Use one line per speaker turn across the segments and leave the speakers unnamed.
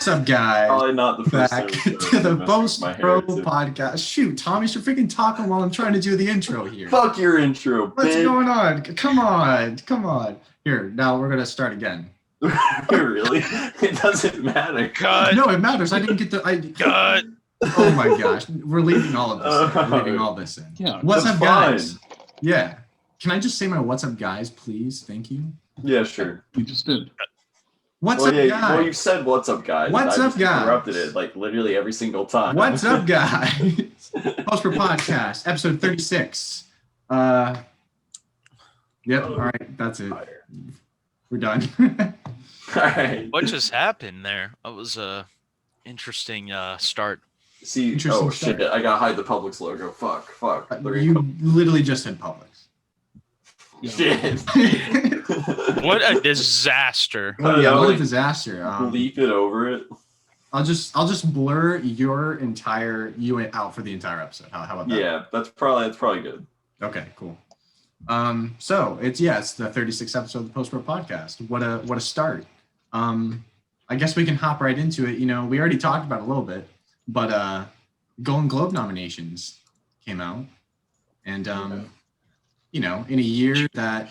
What's up, guys?
Probably not the first
Back
time
to the Post Pro podcast. Shoot, Tommy, you're freaking talking while I'm trying to do the intro here.
Fuck your intro,
What's
bitch.
going on? Come on. Here, now we're gonna start again.
Really? It doesn't matter.
Cut.
No, it matters. I didn't get the.
Cut.
Oh my gosh, we're leaving all of this. We're leaving all this in.
Yeah,
What's
that's
up, guys? Yeah. Can I just say my what's up, guys, please? Thank you.
Yeah, sure.
you just did.
What's up, guys?
Well, you said what's up, guys.
What's
I
up,
just
guys?
interrupted it like literally every single time.
What's up, guys? Post Pro podcast, episode 36. Yep. All right, that's it. We're done.
All right.
What just happened there? That was a interesting start.
See,
Interesting
shit!
start.
I gotta hide the Publix logo. Fuck.
You literally just said Publix.
Shit.
What a disaster!
Oh, yeah, what a
like,
disaster.
Leap it over it.
I'll just blur you out for the entire episode. How about that?
Yeah, that's probably good.
Okay, cool. So it's the 36th episode of the Post Pro podcast. What a start. I guess we can hop right into it. You know, we already talked about it a little bit, but Golden Globe nominations came out, and you know, in a year that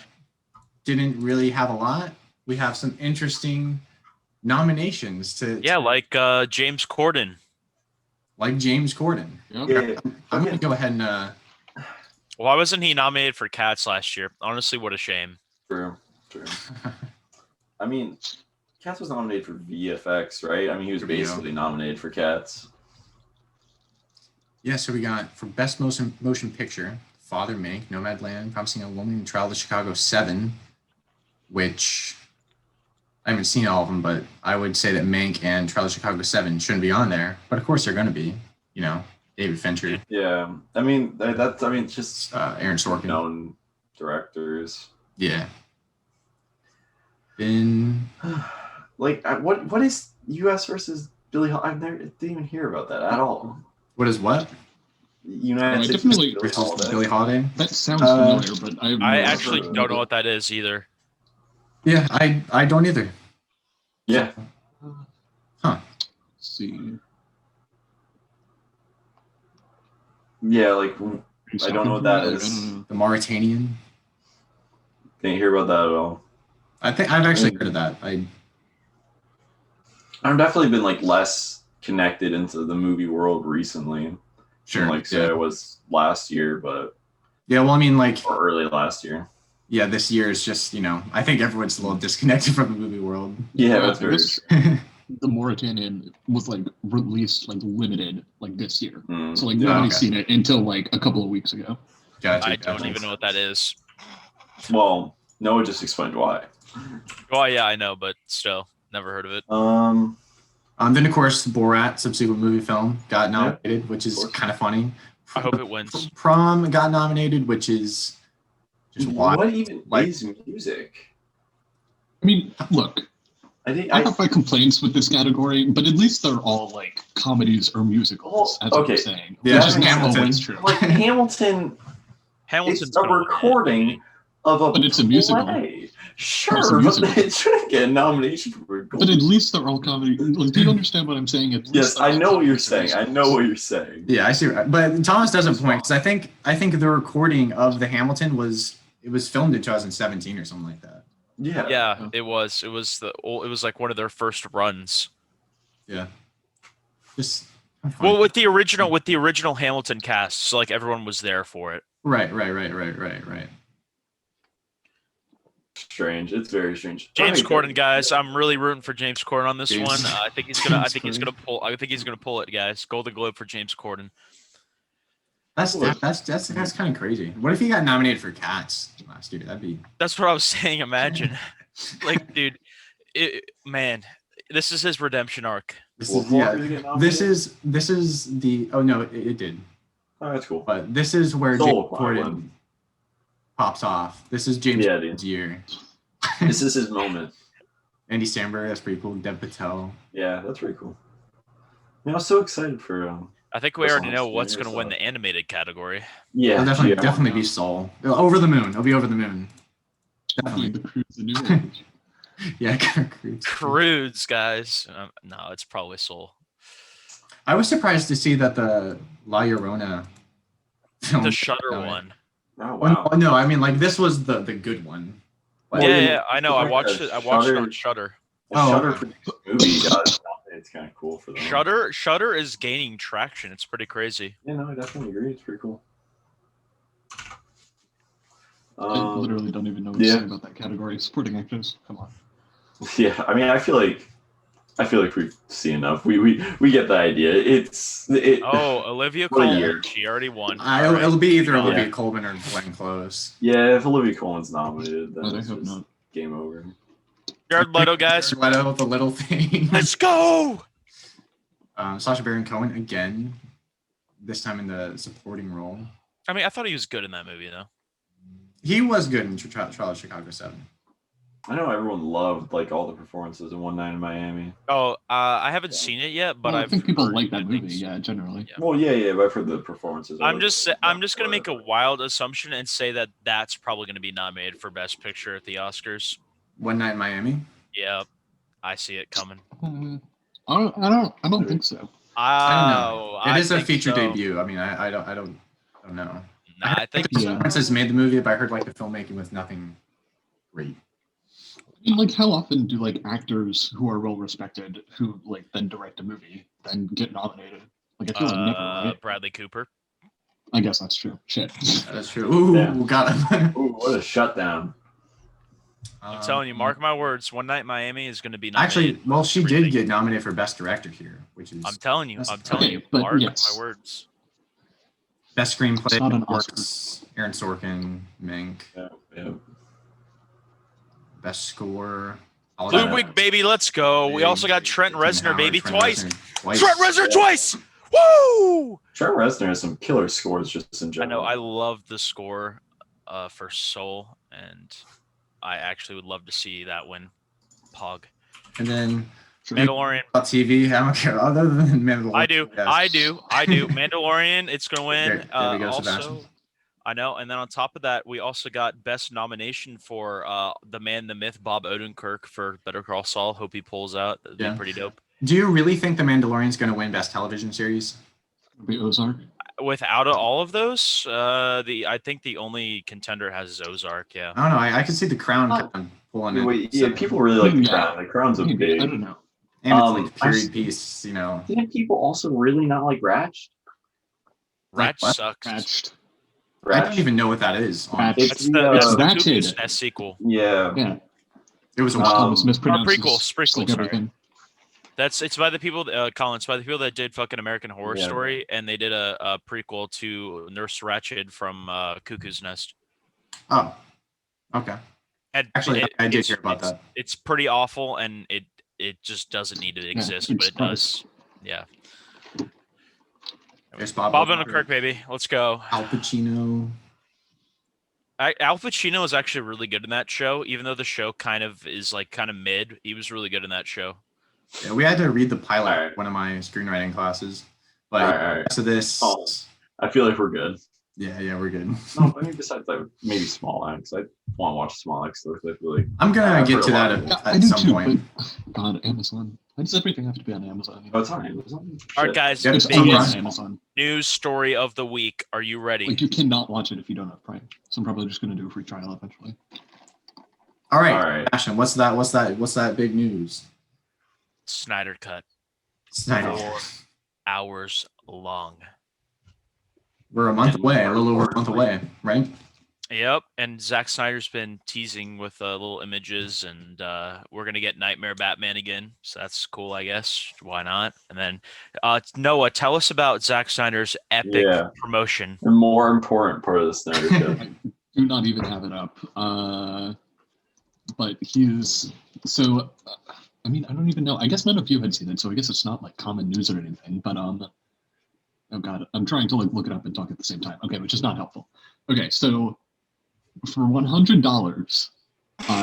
didn't really have a lot, we have some interesting nominations to
like James Corden.
like James Corden.
Yep.
Yeah.
I'm gonna go ahead and
Why wasn't he nominated for Cats last year? Honestly, what a shame.
True. I mean, Cats was nominated for VFX, right? I mean, he was basically nominated for Cats.
yeah. So we got for best motion picture, Father Mank, Nomadland, Promising Young Woman, Trial of Chicago 7, which I haven't seen all of them, but I would say that Mank and Trial of Chicago 7 shouldn't be on there, but of course they're going to be. You know, David Fincher,
Yeah, I mean it's just
Aaron Sorkin,
known directors.
yeah. Then
Like, what is U.S. versus Billie Holiday? I didn't even hear about that at all.
what is what?
United
I
States
definitely-
versus Billie Holiday.
Billie Holiday.
That sounds familiar, but
I actually don't know what that is either.
Yeah, I don't either.
Yeah,
Let's see.
yeah. Like, I don't know what that is.
The Mauritanian.
Didn't hear about that at all.
I think I've actually heard of that.
I've definitely been like less connected into the movie world recently.
Sure.
Like, say I was last year, but
Yeah, well, I mean, like,
or early last year.
yeah, this year is just, you know, I think everyone's a little disconnected from the movie world.
Yeah, that's very.
The Mauritanian was like released like limited like this year,
Mm.
so like
Yeah,
nobody's
okay.
seen it until like a couple of weeks ago.
Gotcha,
I don't
gotcha.
even know what that is.
Well, Noah just explained why.
Oh yeah, I know, but still, never heard of it.
Then, of course, Borat, subsequent movie film, got nominated, which is kind of funny.
I hope it wins.
Prom got nominated, which is just wild.
What even
Like-
is music?
I mean, look,
I think
I have my complaints with this category, but at least they're all like comedies or musicals.
Oh,
as I'm
okay.
saying,
Yeah,
which is not
Hamilton.
always true.
like Hamilton.
Hamilton's
It's a
gonna win it.
recording of a
But it's a musical.
play.
It's a
Sure,
musical.
but it shouldn't get a nomination for a
But
Golden.
at least they're all comedy. Like, do you understand what I'm saying? At least
Yes,
they're
I
all
know what you're
comedies or
saying. I
musicals.
know what you're saying.
Yeah, I see. But Thomas does a point, because I think the recording of the Hamilton was filmed in 2017 or something like that.
Yeah.
Yeah, it was. It was like one of their first runs.
Yeah. Just
Well, with the original Hamilton cast, so like everyone was there for it.
right.
Strange. It's very strange.
James
Okay,
Corden, guys, I'm really rooting for James Corden on this
James-
one. I think he's gonna
James
pull it, guys. Golden Globe for James Corden.
That's kind of crazy. What if he got nominated for Cats last year? That'd be
That's what I was saying. Imagine, like, dude, man, this is his redemption arc.
this
Well,
is
Walker
yeah.
didn't get nominated?
This is the no, it did.
Oh, that's cool.
But this is where
Soul
James
Climber.
Corden pops off. This is James
Yeah, dude.
Corden's year.
This is his moment.
Andy Samberg, that's pretty cool. Dev Patel.
Yeah, that's pretty cool. I was so excited for.
I think we
That's
already know
awesome.
what's
Yeah,
going to win the animated category.
Yeah,
It'll definitely,
yeah.
definitely be Soul. Over the Moon. It'll be Over the Moon.
Definitely
Definitely.
the Cruise the New Age.
Yeah, Crudes.
Crudes, guys. No, it's probably Soul.
I was surprised to see that the La Llorona film.
The Shudder one.
Oh
Well,
wow.
no, I mean like this was the good one. Like,
Yeah,
Well,
yeah, I know. I watched it. I watched it on Shudder.
A Shudder
okay.
produced movie got it's kind of cool for them.
Shudder is gaining traction. It's pretty crazy.
Yeah, no, I definitely agree. It's pretty cool.
I literally don't even know what to say about that category. Supporting actors, come on.
Yeah, I mean, I feel like we've seen enough. We get the idea.
Oh, Olivia
What a
Colman.
year.
She already won.
It'll be either
Yeah.
Olivia Colman or Glenn Close.
Yeah, if Olivia Colman's nominated, then
But I
it's
hope
just
not.
game over.
Jared Leto, guys.
Jared Leto with the little thing.
Let's go.
Sacha Baron Cohen again, this time in the supporting role.
I mean, I thought he was good in that movie, though.
He was good in Trial of Chicago 7.
I know everyone loved like all the performances in One Night in Miami.
Oh, I haven't
Yeah.
seen it yet, but
Well, I
I've
think people
heard
like that
good
movie.
things.
Yeah, generally.
Yeah.
Well, yeah, but I've heard the performances.
I'm just gonna make a wild assumption and say that that's probably gonna be nominated for Best Picture at the Oscars.
One Night in Miami.
Yep, I see it coming.
I don't think so.
Oh,
It is a
think
feature
so.
debut. I mean, I don't know.
Nah, I think
Yeah.
Princess made the movie, but I heard like the filmmaking was nothing great.
I mean, like, how often do like actors who are well respected who like then direct a movie then get nominated? Like, I feel like never, right?
Bradley Cooper.
I guess that's true. Shit.
That's true. Ooh,
Yeah.
got him.
Ooh, what a shutdown!
I'm telling you, mark my words. One Night in Miami is gonna be nominated.
Actually, well, she
Everything.
did get nominated for Best Director here, which is
I'm telling you.
Okay, but
Mark
yes.
my words.
Best Screenplay.
It's not an
works, Aaron Sorkin, Mink.
Yeah.
Best Score.
Ludwig, baby, let's go. We also got Trent Reznor, baby, twice.
Reznor
Trent Reznor twice. Woo!
Trent Reznor has some killer scores just in
I
general.
know. I love the score for Soul, and I actually would love to see that win. Pog.
And then
Mandalorian.
about TV, I don't care. Other than Mandalorian.
I do.
yes.
I do. Mandalorian. It's gonna win.
There we go,
Also,
Sebastian.
I know. And then on top of that, we also got best nomination for the man, the myth, Bob Odenkirk for Better Call Saul. Hope he pulls out. That'd
Yeah.
be pretty dope.
Do you really think The Mandalorian's going to win Best Television Series?
Be Ozark.
Without all of those, I think the only contender has Ozark. Yeah.
I don't know. I can see The Crown kind of pulling it.
Wait, yeah, people really like the
Yeah.
Crown. The Crown's a
Maybe,
big.
I don't know.
And it's
I
like period
s-
piece, you know.
Didn't people also really not like Ratch?
Ratch
what?
sucks.
Ratched.
I don't even know what that is.
Ratched.
It's
That's the
Ratched.
Cuckoo's Nest sequel.
Yeah.
Yeah.
It was a
Almost mispronounced.
prequel,
just
prequel,
like
sorry.
everything.
It's by the people, Collin. It's by the people that did fucking American Horror
Yeah.
Story, and they did a prequel to Nurse Ratched from Cuckoo's Nest.
Oh, okay.
And
Actually, I did
it's-
hear about
it's-
that.
It's pretty awful, and it just doesn't need to exist, but
it's
it does. Yeah.
There's Bob
Odenkirk, baby. Let's go.
Al Pacino.
Al Pacino is actually really good in that show, even though the show kind of mid. He was really good in that show.
Yeah, we had to read the pilot
All right.
at one of my screenwriting classes. But
All right.
so this,
Oh. I feel like we're good.
yeah, we're good.
No, I mean besides that, maybe Small Axe. I want to watch Small Axe. So I feel like
I'm gonna
I've
get
heard
to
a lot
that
of
at,
I
at
do
some
too,
point.
but God, Amazon. Why does everything have to be on Amazon?
oh, it's on Amazon.
All right,
Shit.
guys.
Yeah,
It's
it's
only
on
on
Biggest
Amazon.
news story of the week. Are you ready?
Like, you cannot watch it if you don't have Prime. So I'm probably just gonna do a free trial eventually.
All right,
All right.
Ashton, what's that big news?
Snyder Cut.
Snyder.
4 hours long.
We're a month away, a little over a month away, right?
Yep, and Zack Snyder's been teasing with little images, and we're gonna get Nightmare Batman again, so that's cool, I guess. Why not? And then Noah, tell us about Zack Snyder's epic
Yeah.
promotion.
The more important part of the Snyder Cut.
Do not even have it up. But he's so. I mean, I don't even know. I guess none of you had seen it, so I guess it's not like common news or anything. But oh god, I'm trying to like look it up and talk at the same time. Okay, which is not helpful. Okay, so for $100,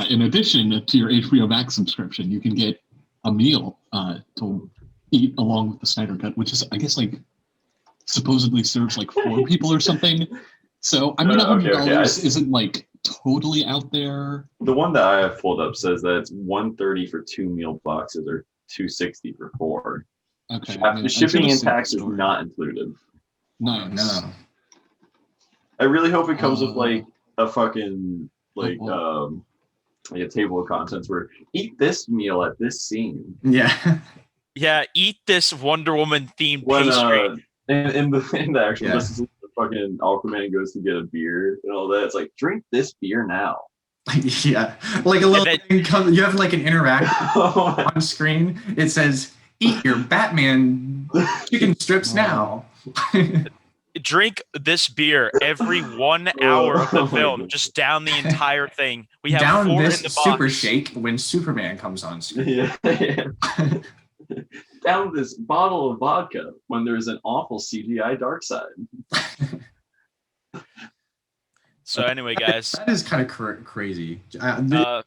in addition to your HBO Max subscription, you can get a meal to eat along with the Snyder Cut, which is I guess like supposedly serves like 4 people or something. So I mean,
Okay,
$100
okay,
isn't like totally out there.
The one that I have pulled up says that it's $130 for 2 meal boxes or $260 for 4.
Okay.
The shipping and taxes not included.
Nice.
No.
I really hope it comes with like a fucking like
well.
like a table of contents where eat this meal at this scene.
Yeah.
Yeah, eat this Wonder Woman themed
When
pastry.
in the actual
Yeah.
this is the fucking Aquaman goes to get a beer and all that. It's like drink this beer now.
Yeah. Like a little
then-
thing you have like an interaction
Oh
on screen. It says, "Eat your Batman chicken strips now."
Drink this beer every 1 hour of the
Oh my
film.
God.
Just down the entire thing. We have
Down
4
this
in the
super
box.
shake when Superman comes on screen.
yeah. Down this bottle of vodka when there's an awful CGI dark side.
So anyway, guys,
That is kind of crazy.
Yeah.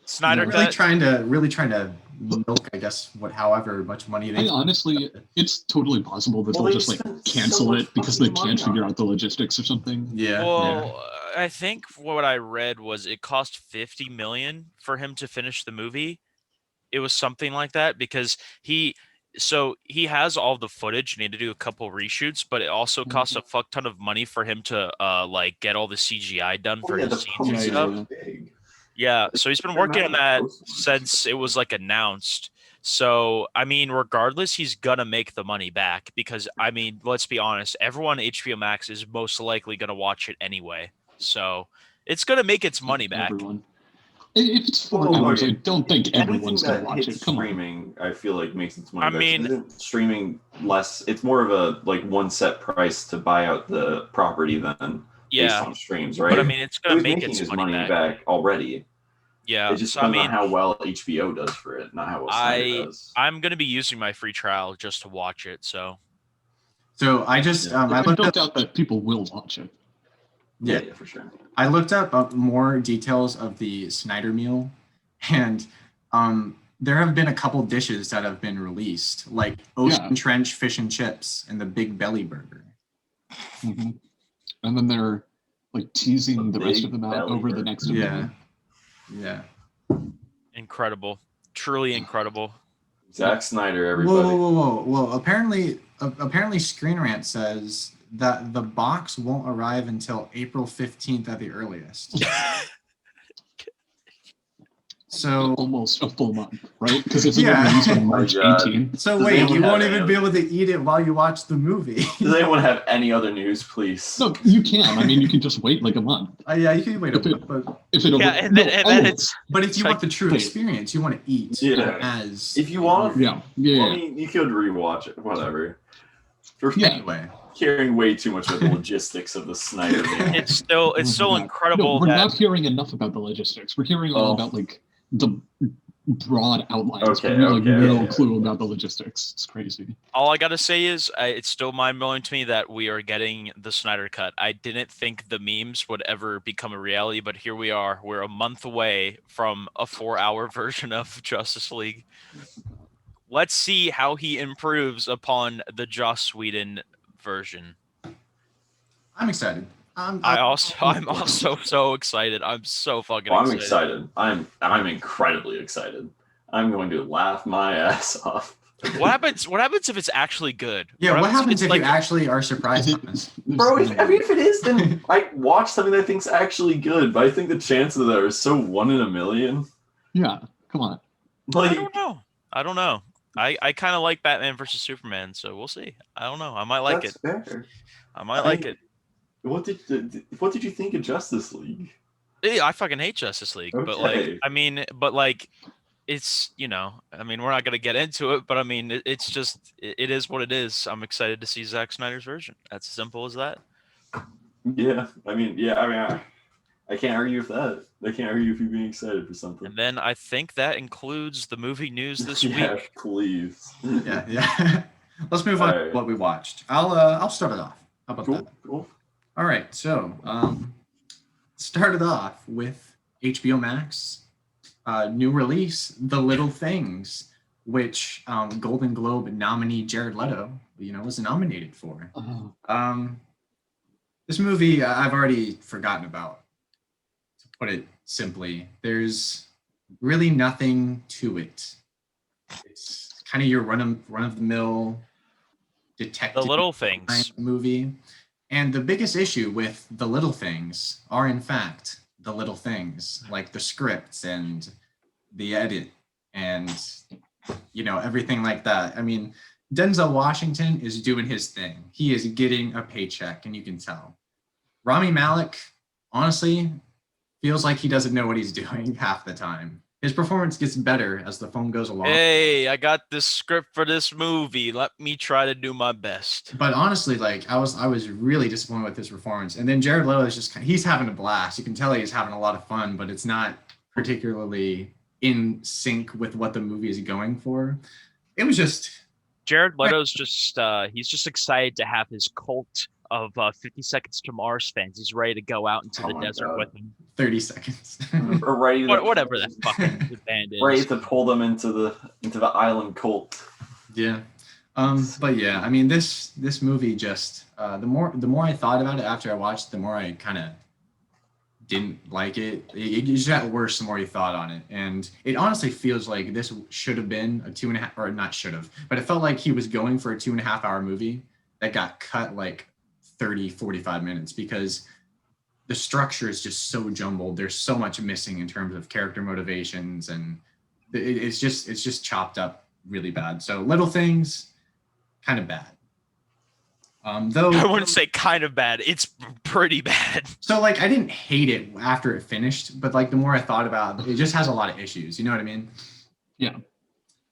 Snyder
really
Cut.
trying to milk, I guess, however much money they.
Honestly, it's totally possible that
Well,
they'll
they
just like
spent so
cancel
much
it because they
fucking money
can't
on
figure
it.
out the logistics or something.
Yeah.
Well, I think what I read was it cost $50 million for him to finish the movie. It was something like that because he has all the footage and he had to do a couple reshoots, but it also costs a fuck ton of money for him to like get all the CGI done for his scenes and stuff.
Big.
Yeah, so he's been working on that since it was like announced. So, I mean, regardless, he's gonna make the money back because, I mean, let's be honest, everyone on HBO Max is most likely gonna watch it anyway. So, it's gonna make its money back.
Everyone. If it's 4
Well,
hours,
okay.
I don't think everyone's
Anything
gonna watch
hits
it. Come on.
streaming, I feel like makes its money
I
back.
mean-
Isn't streaming less. It's more of a like one set price to buy out the property than based
Yeah,
on streams, right?
but I mean, it's
So
gonna
he's
make
making
its
his
money
money
back.
back already.
Yeah,
It just
so I
depends
mean,
on how well HBO does for it, not how well Snyder does.
I'm gonna be using my free trial just to watch it. So,
So I just I
I
looked
don't
up.
doubt that people will watch it.
Yeah.
Yeah, for sure.
I looked up more details of the Snyder Meal, and there have been a couple dishes that have been released, like Ocean Trench fish and chips and the Big Belly Burger.
Mm-hmm. And then they're like teasing the rest of them out over the next
Yeah, yeah.
incredible, truly incredible.
Zack Snyder,
Whoa,
everybody.
whoa! Apparently, Screen Rant says that the box won't arrive until April 15th at the earliest. So
almost a full month, right? Because it's
Yeah.
released on
Oh my
March
God.
18th.
So
Does
wait,
anyone
you
have
won't
any
even be
other-
able to eat it while you watch the movie.
Does anyone have any other news, please?
No, you can. I mean, you can just wait like a month.
Yeah, you can wait a
If it-
bit, but
If it
Yeah, and then it's
if you
It's
want
like-
the true
wait.
experience, you want to eat
Yeah.
as
If you want,
yeah, yeah.
I mean, you could rewatch it, whatever. For
Yeah.
Anyway,
caring way too much about the logistics of the Snyder Meal.
it's still
Oh my God.
incredible
No, we're
that
not hearing enough about the logistics. We're hearing all
Oh.
about like the broad outlines.
Okay,
but we have like
okay,
no
okay.
clue about the logistics. It's crazy.
all I gotta say is it's still mind blowing to me that we are getting the Snyder Cut. I didn't think the memes would ever become a reality, but here we are. We're a month away from a 4-hour version of Justice League. Let's see how he improves upon the Joss Whedon version.
I'm excited. I'm
also so excited. I'm so fucking
Oh, I'm
excited.
excited. I'm incredibly excited. I'm going to laugh my ass off.
What happens if it's actually good?
Yeah, what happens if
it's
you actually are surprised on this?
Bro, if it is, then I watch something that I think's actually good, but I think the chances of that are so 1 in a million.
Yeah, come on.
I
Like,
don't know. I kind of like Batman versus Superman, so we'll see. I don't know. I might like it.
that's fair.
I might like it.
What did you think of Justice League?
I fucking hate Justice League, but
Okay.
it's I mean, we're not gonna get into it, but I mean, it's just it is what it is. I'm excited to see Zack Snyder's version. That's as simple as that.
Yeah, I can't argue with that. I can't argue with you being excited for something.
And then I think that includes the movie news this
Yeah,
week.
please.
Yeah. Let's move on to
Alright.
what we watched. I'll start it off. How about that?
Cool.
All right. So started off with HBO Max new release, The Little Things, which Golden Globe nominee Jared Leto, was nominated for.
Oh,
This movie I've already forgotten about. put it simply. There's really nothing to it. It's kind of your run of the mill detective
The little things.
movie. And the biggest issue with the little things are, in fact, the little things, like the scripts and the edit and, everything like that. I mean, Denzel Washington is doing his thing. He is getting a paycheck, and you can tell. Rami Malek, honestly, feels like he doesn't know what he's doing half the time. His performance gets better as the film goes along.
Hey, I got this script for this movie. Let me try to do my best.
But honestly, like I was really disappointed with his performance. And then Jared Leto is he's having a blast. You can tell he's having a lot of fun, but it's not particularly in sync with what the movie is going for. It was just
Jared Leto's he's just excited to have his cult of 50 Seconds to Mars fans. He's ready to go out into the desert with him.
30 seconds.
Or ready to,
Whatever that fucking the band is.
ready to pull them into the island cult.
Yeah. But yeah, I mean this movie just the more I thought about it after I watched, the more I kind of didn't like it. It just got worse the more you thought on it. And it honestly feels like this should have been a 2.5, or not should have, but it felt like he was going for a 2.5 hour movie that got cut like 30-45 minutes because the structure is just so jumbled. There's so much missing in terms of character motivations, and it's just chopped up really bad. So little things, kind of bad. Though
I wouldn't say kind of bad. It's pretty bad.
So like I didn't hate it after it finished, but like the more I thought about it, it just has a lot of issues. You know what I mean?
Yeah.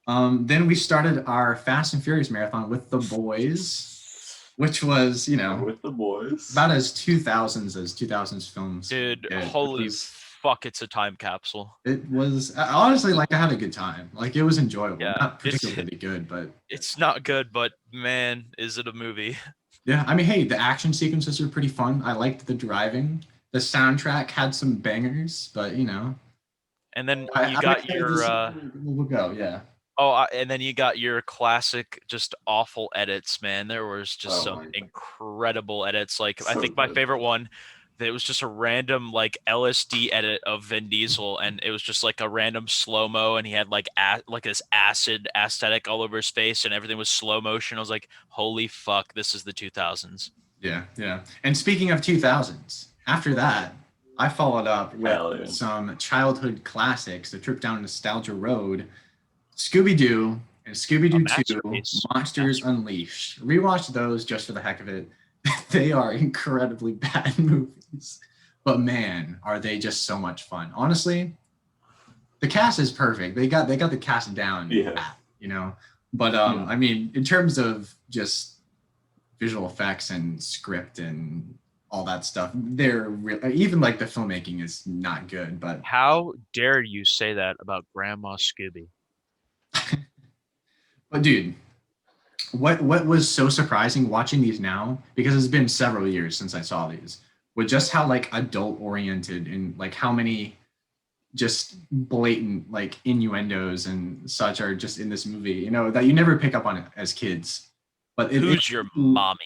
Then we started our Fast and Furious marathon with the boys, which was,
With the boys.
about as 2000s films.
Dude,
get.
holy fuck, it's a time capsule.
It was honestly like I had a good time. Like it was enjoyable.
Yeah,
Not particularly good, but
It's not good, but man, is it a movie?
yeah. I mean, hey, the action sequences were pretty fun. I liked the driving. The soundtrack had some bangers, but
And then
I
you got
like
your
this- we'll go, yeah.
and then you got your classic, just awful edits, man. There was just
Oh
some
my God.
incredible edits. Like I
So
think my
good.
favorite one, that was just a random like LSD edit of Vin Diesel, and it was just like a random slow mo, and he had like this acid aesthetic all over his face, and everything was slow motion. I was like, holy fuck, this is the 2000s.
Yeah, yeah. And speaking of 2000s, after that, I followed up
Hell
with
yeah.
some childhood classics, the trip down nostalgia road, Scooby-Doo and Scooby-Doo 2,
masterpiece.
Monsters Unleashed. Rewatched those just for the heck of it. They are incredibly bad movies, but man, are they just so much fun. Honestly, the cast is perfect. They got the cast down,
Yeah.
pat, But I mean, in terms of just visual effects and script and all that stuff, they're even like the filmmaking is not good. But
How dare you say that about Grandma Scooby?
dude, what was so surprising watching these now, because it's been several years since I saw these, with just how like adult oriented and like how many just blatant like innuendos and such are just in this movie, that you never pick up on it as kids. But
Who's your mommy?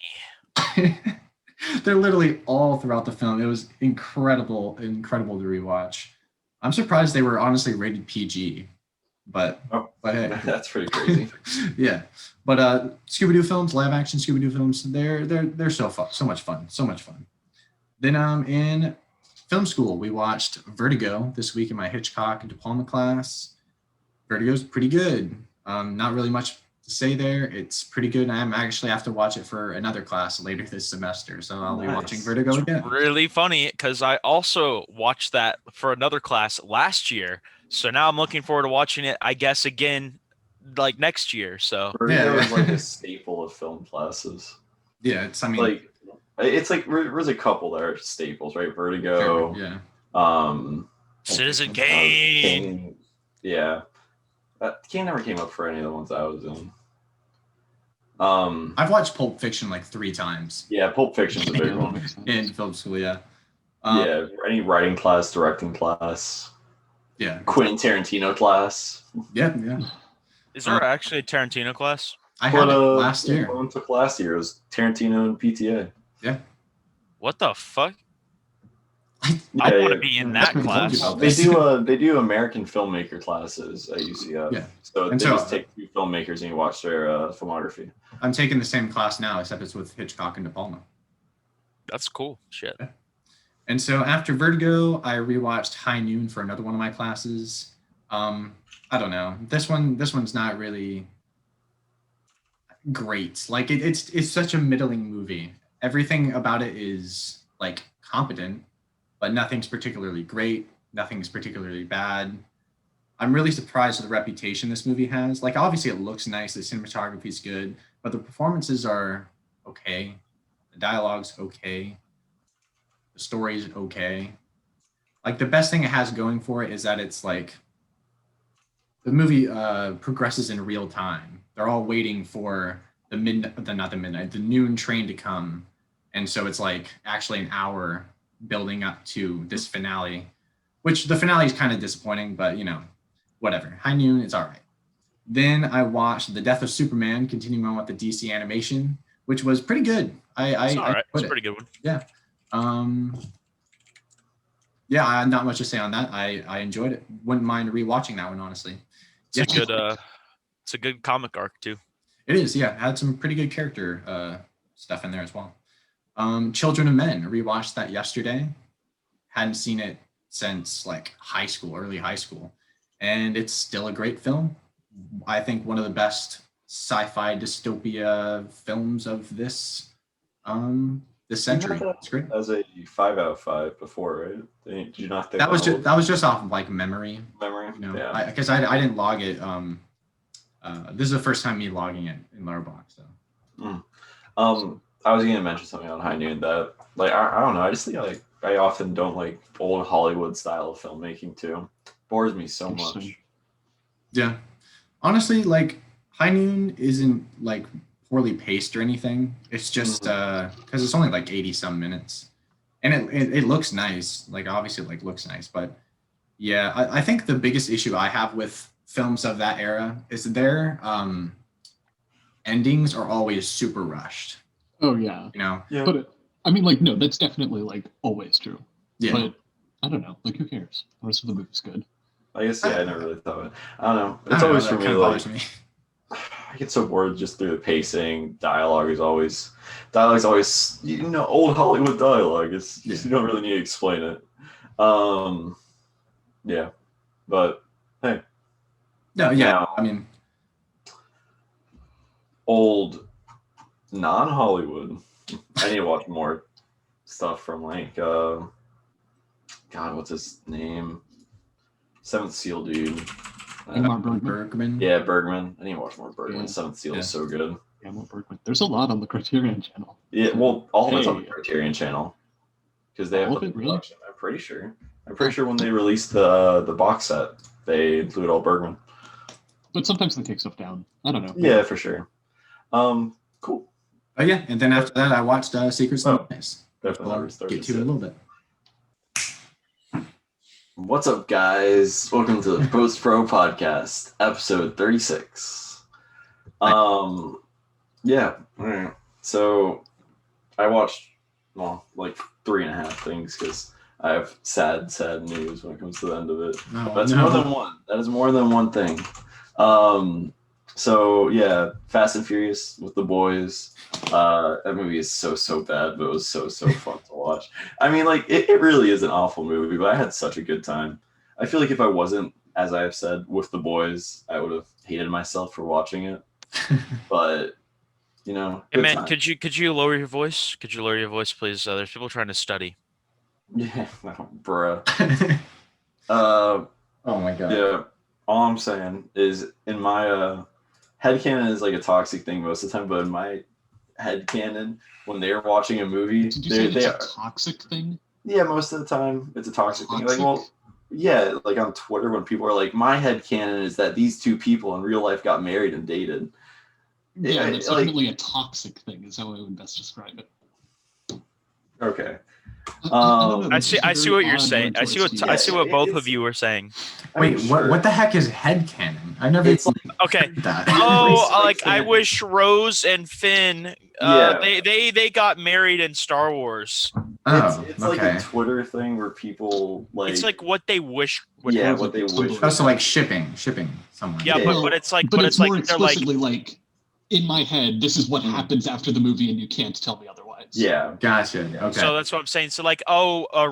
they're literally all throughout the film. It was incredible to rewatch. I'm surprised they were honestly rated PG, but hey.
That's pretty crazy.
Yeah, but Scooby-Doo films, live action Scooby-Doo films, they're so fun, so much fun. Then in film school, we watched Vertigo this week in my Hitchcock and De Palma class. Vertigo's pretty good. Not really much to say there. It's pretty good. I actually have to watch it for another class later this semester, so I'll be watching Vertigo again.
Really funny, because I also watched that for another class last year. So now I'm looking forward to watching it, I guess, again, like next year. So
Vertigo is like a staple of film classes.
Yeah, it's
there's a couple that are staples, right? Vertigo.
Yeah.
Citizen Kane.
Kane. Yeah. Kane never came up for any of the ones I was in.
I've watched Pulp Fiction like 3 times
Yeah, Pulp Fiction's a big one.
in film school. Yeah.
Yeah, any writing class, directing class,
Yeah.
Quentin Tarantino class.
Yeah.
Is there actually a Tarantino class?
I had it last year.
One took last year. It was Tarantino and PTA.
What the fuck? I want to be in that
That's what I told you
class.
about.
They do American filmmaker classes at UCF.
Yeah.
So
And
they
so-
just take two filmmakers and you watch their filmography.
I'm taking the same class now, except it's with Hitchcock and De Palma.
That's cool. Shit.
And so after Vertigo, I rewatched High Noon for another one of my classes. I don't know. This one's not really great. Like it's such a middling movie. Everything about it is like competent, but nothing's particularly great. Nothing's particularly bad. I'm really surprised with the reputation this movie has. Like obviously it looks nice, the cinematography is good, but the performances are okay. The dialogue's okay. The story's okay. Like the best thing it has going for it is that it's like the movie progresses in real time. They're all waiting for the noon train to come. And so it's like actually an hour building up to this finale, which the finale is kind of disappointing, but you know, whatever. High Noon, it's all right. Then I watched The Death of Superman, continuing on with the DC animation, which was pretty good.
It's all right. It's
put
a
it.
pretty good one.
Yeah, not much to say on that. I enjoyed it. Wouldn't mind rewatching that one, honestly.
It's a good comic arc too.
It is, yeah. Had some pretty good character stuff in there as well. Children of Men, rewatched that yesterday. Hadn't seen it since like early high school. And it's still a great film. I think one of the best sci-fi dystopia films of this century. It's great.
As a 5 out of 5 before, right? Did you not think
That was just off of like memory.
memory?
You know,
Yeah.
because I didn't log it. This is the first time me logging it in Letterboxd. So.
I was gonna mention something on High Noon that, like, I don't know. I just think like I often don't like old Hollywood style of filmmaking too. Bores me so much.
Interesting.
Yeah, honestly, like High Noon isn't like poorly paced or anything. It's just because it's only like 80 some minutes, and it looks nice. Like obviously, it like looks nice, but yeah, I think the biggest issue I have with films of that era is their endings are always super rushed.
Oh yeah.
You know?
Yeah.
But I mean, like, no, that's definitely like always true.
Yeah.
But I don't know. Like, who cares? The rest of the movie's good.
I guess I never really thought of it. I don't know.
I
It's
don't know,
always
that
for me
kinda
like
bothers me.
I get so bored just through the pacing. Dialogue's always old Hollywood dialogue. It's just, you don't really need to explain it. Yeah, but hey,
No, yeah.
Now-
I mean,
old non-Hollywood. I need to watch more stuff from like God, what's his name? Seventh Seal dude.
Ingmar Bergman.
Bergman.
Yeah, Bergman. I need to watch more Bergman.
Yeah.
Seventh Seal is
Yeah.
so good.
Ingmar Bergman. There's a lot on the Criterion channel.
Yeah, well, all of it's on the
Hey.
Criterion channel because they have
All of
the
it, really?
production. I'm pretty sure. I'm pretty sure when they released the box set, they include all Bergman.
But sometimes they take stuff down. I don't know.
Yeah, for sure. Cool.
Oh yeah, and then after that, I watched Secrets of
Oh,
Nice.
Definitely
We'll
never started
get to it in a little bit.
What's up, guys? Welcome to the Post Pro Podcast, episode 36. Yeah. All right. So I watched, like 3.5 things because I have sad news when it comes to the end of it.
No,
That's
no.
more than one. That is more than one thing. So yeah, Fast and Furious with the boys. That movie is so bad, but it was so fun to watch. I mean, like it really is an awful movie, but I had such a good time. I feel like if I wasn't, as I have said, with the boys, I would have hated myself for watching it. But you know,
Hey
good
man,
time.
could you lower your voice? Could you lower your voice, please? There's people trying to study.
Yeah, bruh.
Oh my god.
Yeah. All I'm saying is, in my headcanon is like a toxic thing most of the time, but in my headcanon, when they're watching a movie,
Did you say
they
it's
are.
a toxic thing?
Yeah, most of the time it's a toxic thing. Like,
Toxic?
well, yeah, like on Twitter when people are like, my headcanon is that these two people in real life got married and dated.
Yeah,
Yeah,
that's
like-
definitely a toxic thing, is how I would best describe it.
Okay.
I don't know,
I
that's
see.
just a
I see
very
what you're
odd
saying.
word
I
choice
see what
to
I
use.
see what
Yeah,
both
it's-
of you were saying.
I
Wait,
mean,
what
sure.
what the heck is headcanon? I've never
It's
even
Okay.
heard that.
Oh,
Like
I
saying-
wish Rose and Finn.
Yeah.
They got married in Star Wars.
Oh,
it's like a
okay.
Twitter thing where people like
It's like what they wish would
yeah,
happen.
what they wish.
Oh, so like shipping someone.
Yeah,
Yeah.
but it's like
but it's more
they're like
explicitly like, in my head, this is what
Hmm.
happens after the movie, and you can't tell me otherwise.
Yeah.
Gotcha. Okay.
so that's what I'm saying. So like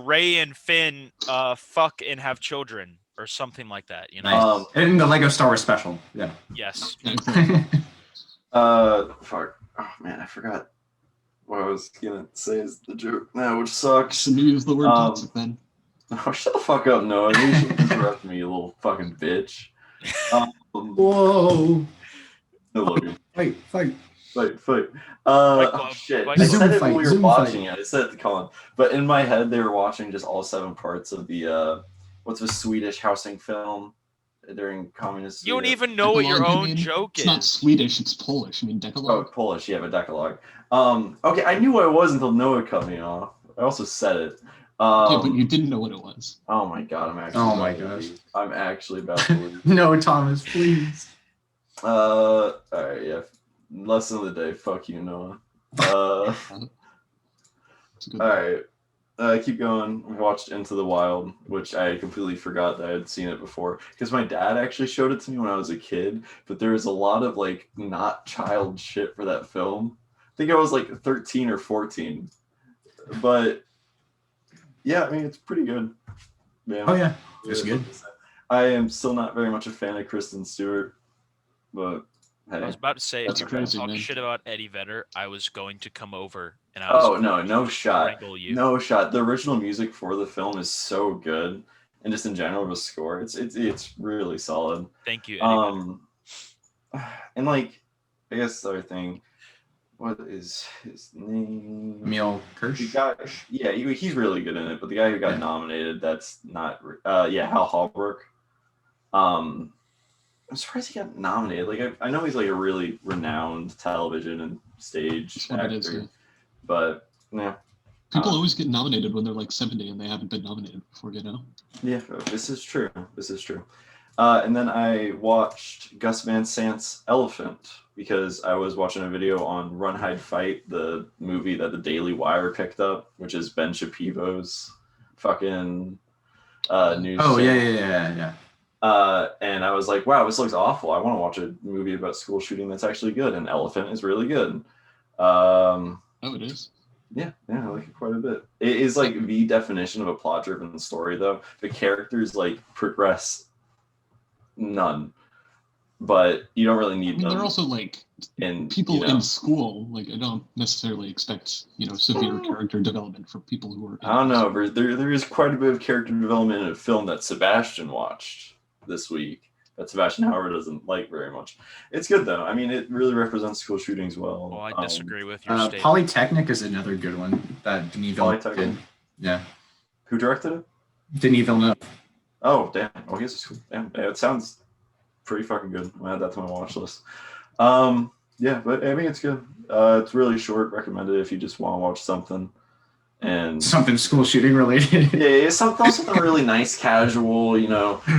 Ray and Finn fuck and have children or something like that. You know?
Nice. In the Lego Star Wars special. Yeah.
Yes.
Yeah, exactly.
Fuck. Oh man, I forgot what I was gonna say is the joke now, which sucks.
Shouldn't you use the word
Um,
toxic then?
Oh, shut the fuck up, Noah. You should interrupt me, you little fucking bitch.
Whoa.
I love you.
Wait, fight.
Fight.
Fight
Oh
Club.
shit.
Fight
I
Club.
said it
Zoom
when we
fight,
were
Zoom
watching
fight.
it. I said it to Collin. But in my head they were watching just all 7 parts of the what's a Swedish housing film during communist
You don't
Sweden.
even know what your
Decalogue, you
own
mean?
joke
It's not
is.
Swedish, it's Polish. I mean,
Oh,
Decalogue.
Polish, yeah, but Decalogue. Okay, I knew what it was until Noah cut me off. I also said it.
Okay, but you didn't know what it was.
Oh my god, I'm actually.
Oh my
about to
gosh.
leave. I'm actually about to leave.
No, Thomas, please.
All right, yeah. Lesson of the day. Fuck you, Noah.
It's a good
All right. Keep going. We watched Into the Wild, which I completely forgot that I had seen it before because my dad actually showed it to me when I was a kid. But there was a lot of like not child shit for that film. I think I was like 13 or 14. But yeah, I mean it's pretty good. Man.
Oh yeah, it's good.
I am still not very much a fan of Kristen Stewart, but hey.
I was about to say,
That's
if you're going to
crazy,
talk
man.
shit about Eddie Vedder, I was going to come over and I was
Oh
going
no,
to
no shot.
wrangle you.
No shot. The original music for the film is so good, and just in general, the score, it's really solid.
Thank you, Eddie Vedder.
And like, I guess the other thing, what is his name?
Emil
The
Kirsch.
guy, yeah, he's really good in it. But the guy who got nominated, that's not. Yeah, Hal Holbrook. I'm surprised he got nominated. Like, I know he's like a really renowned television and stage
That's what it is,
actor,
yeah.
but yeah.
People always get nominated when they're like 70 and they haven't been nominated before, you know?
Yeah, this is true. And then I watched Gus Van Sant's Elephant because I was watching a video on Run, Hide, Fight, the movie that the Daily Wire picked up, which is Ben Shapiro's fucking news.
Oh
channel.
yeah.
And I was like, wow, this looks awful. I want to watch a movie about school shooting that's actually good. And Elephant is really good.
Oh, it is?
Yeah, I like it quite a bit. It is like the definition of a plot-driven story, though. The characters like progress none, but you don't really need
I mean,
them.
they're also like
in
people
you know,
in school. Like, I don't necessarily expect, severe character development from people who are.
I don't know, but there is quite a bit of character development in a film that Sebastian watched this week. That Sebastian Howard doesn't like very much. It's good though. I mean, it really represents school shootings well.
Well, I disagree with your statement.
Polytechnic is another good one that Denis Villeneuve did.
Polytechnic.
Yeah,
Who directed it?
Denis Villeneuve.
Oh, damn. Oh, he's cool. Damn. Yeah, it sounds pretty fucking good. I'll add that to my watch list. Yeah, but I mean, it's good. It's really short. Recommended if you just want to watch something. And
Something school shooting related.
yeah, it's something really nice, casual.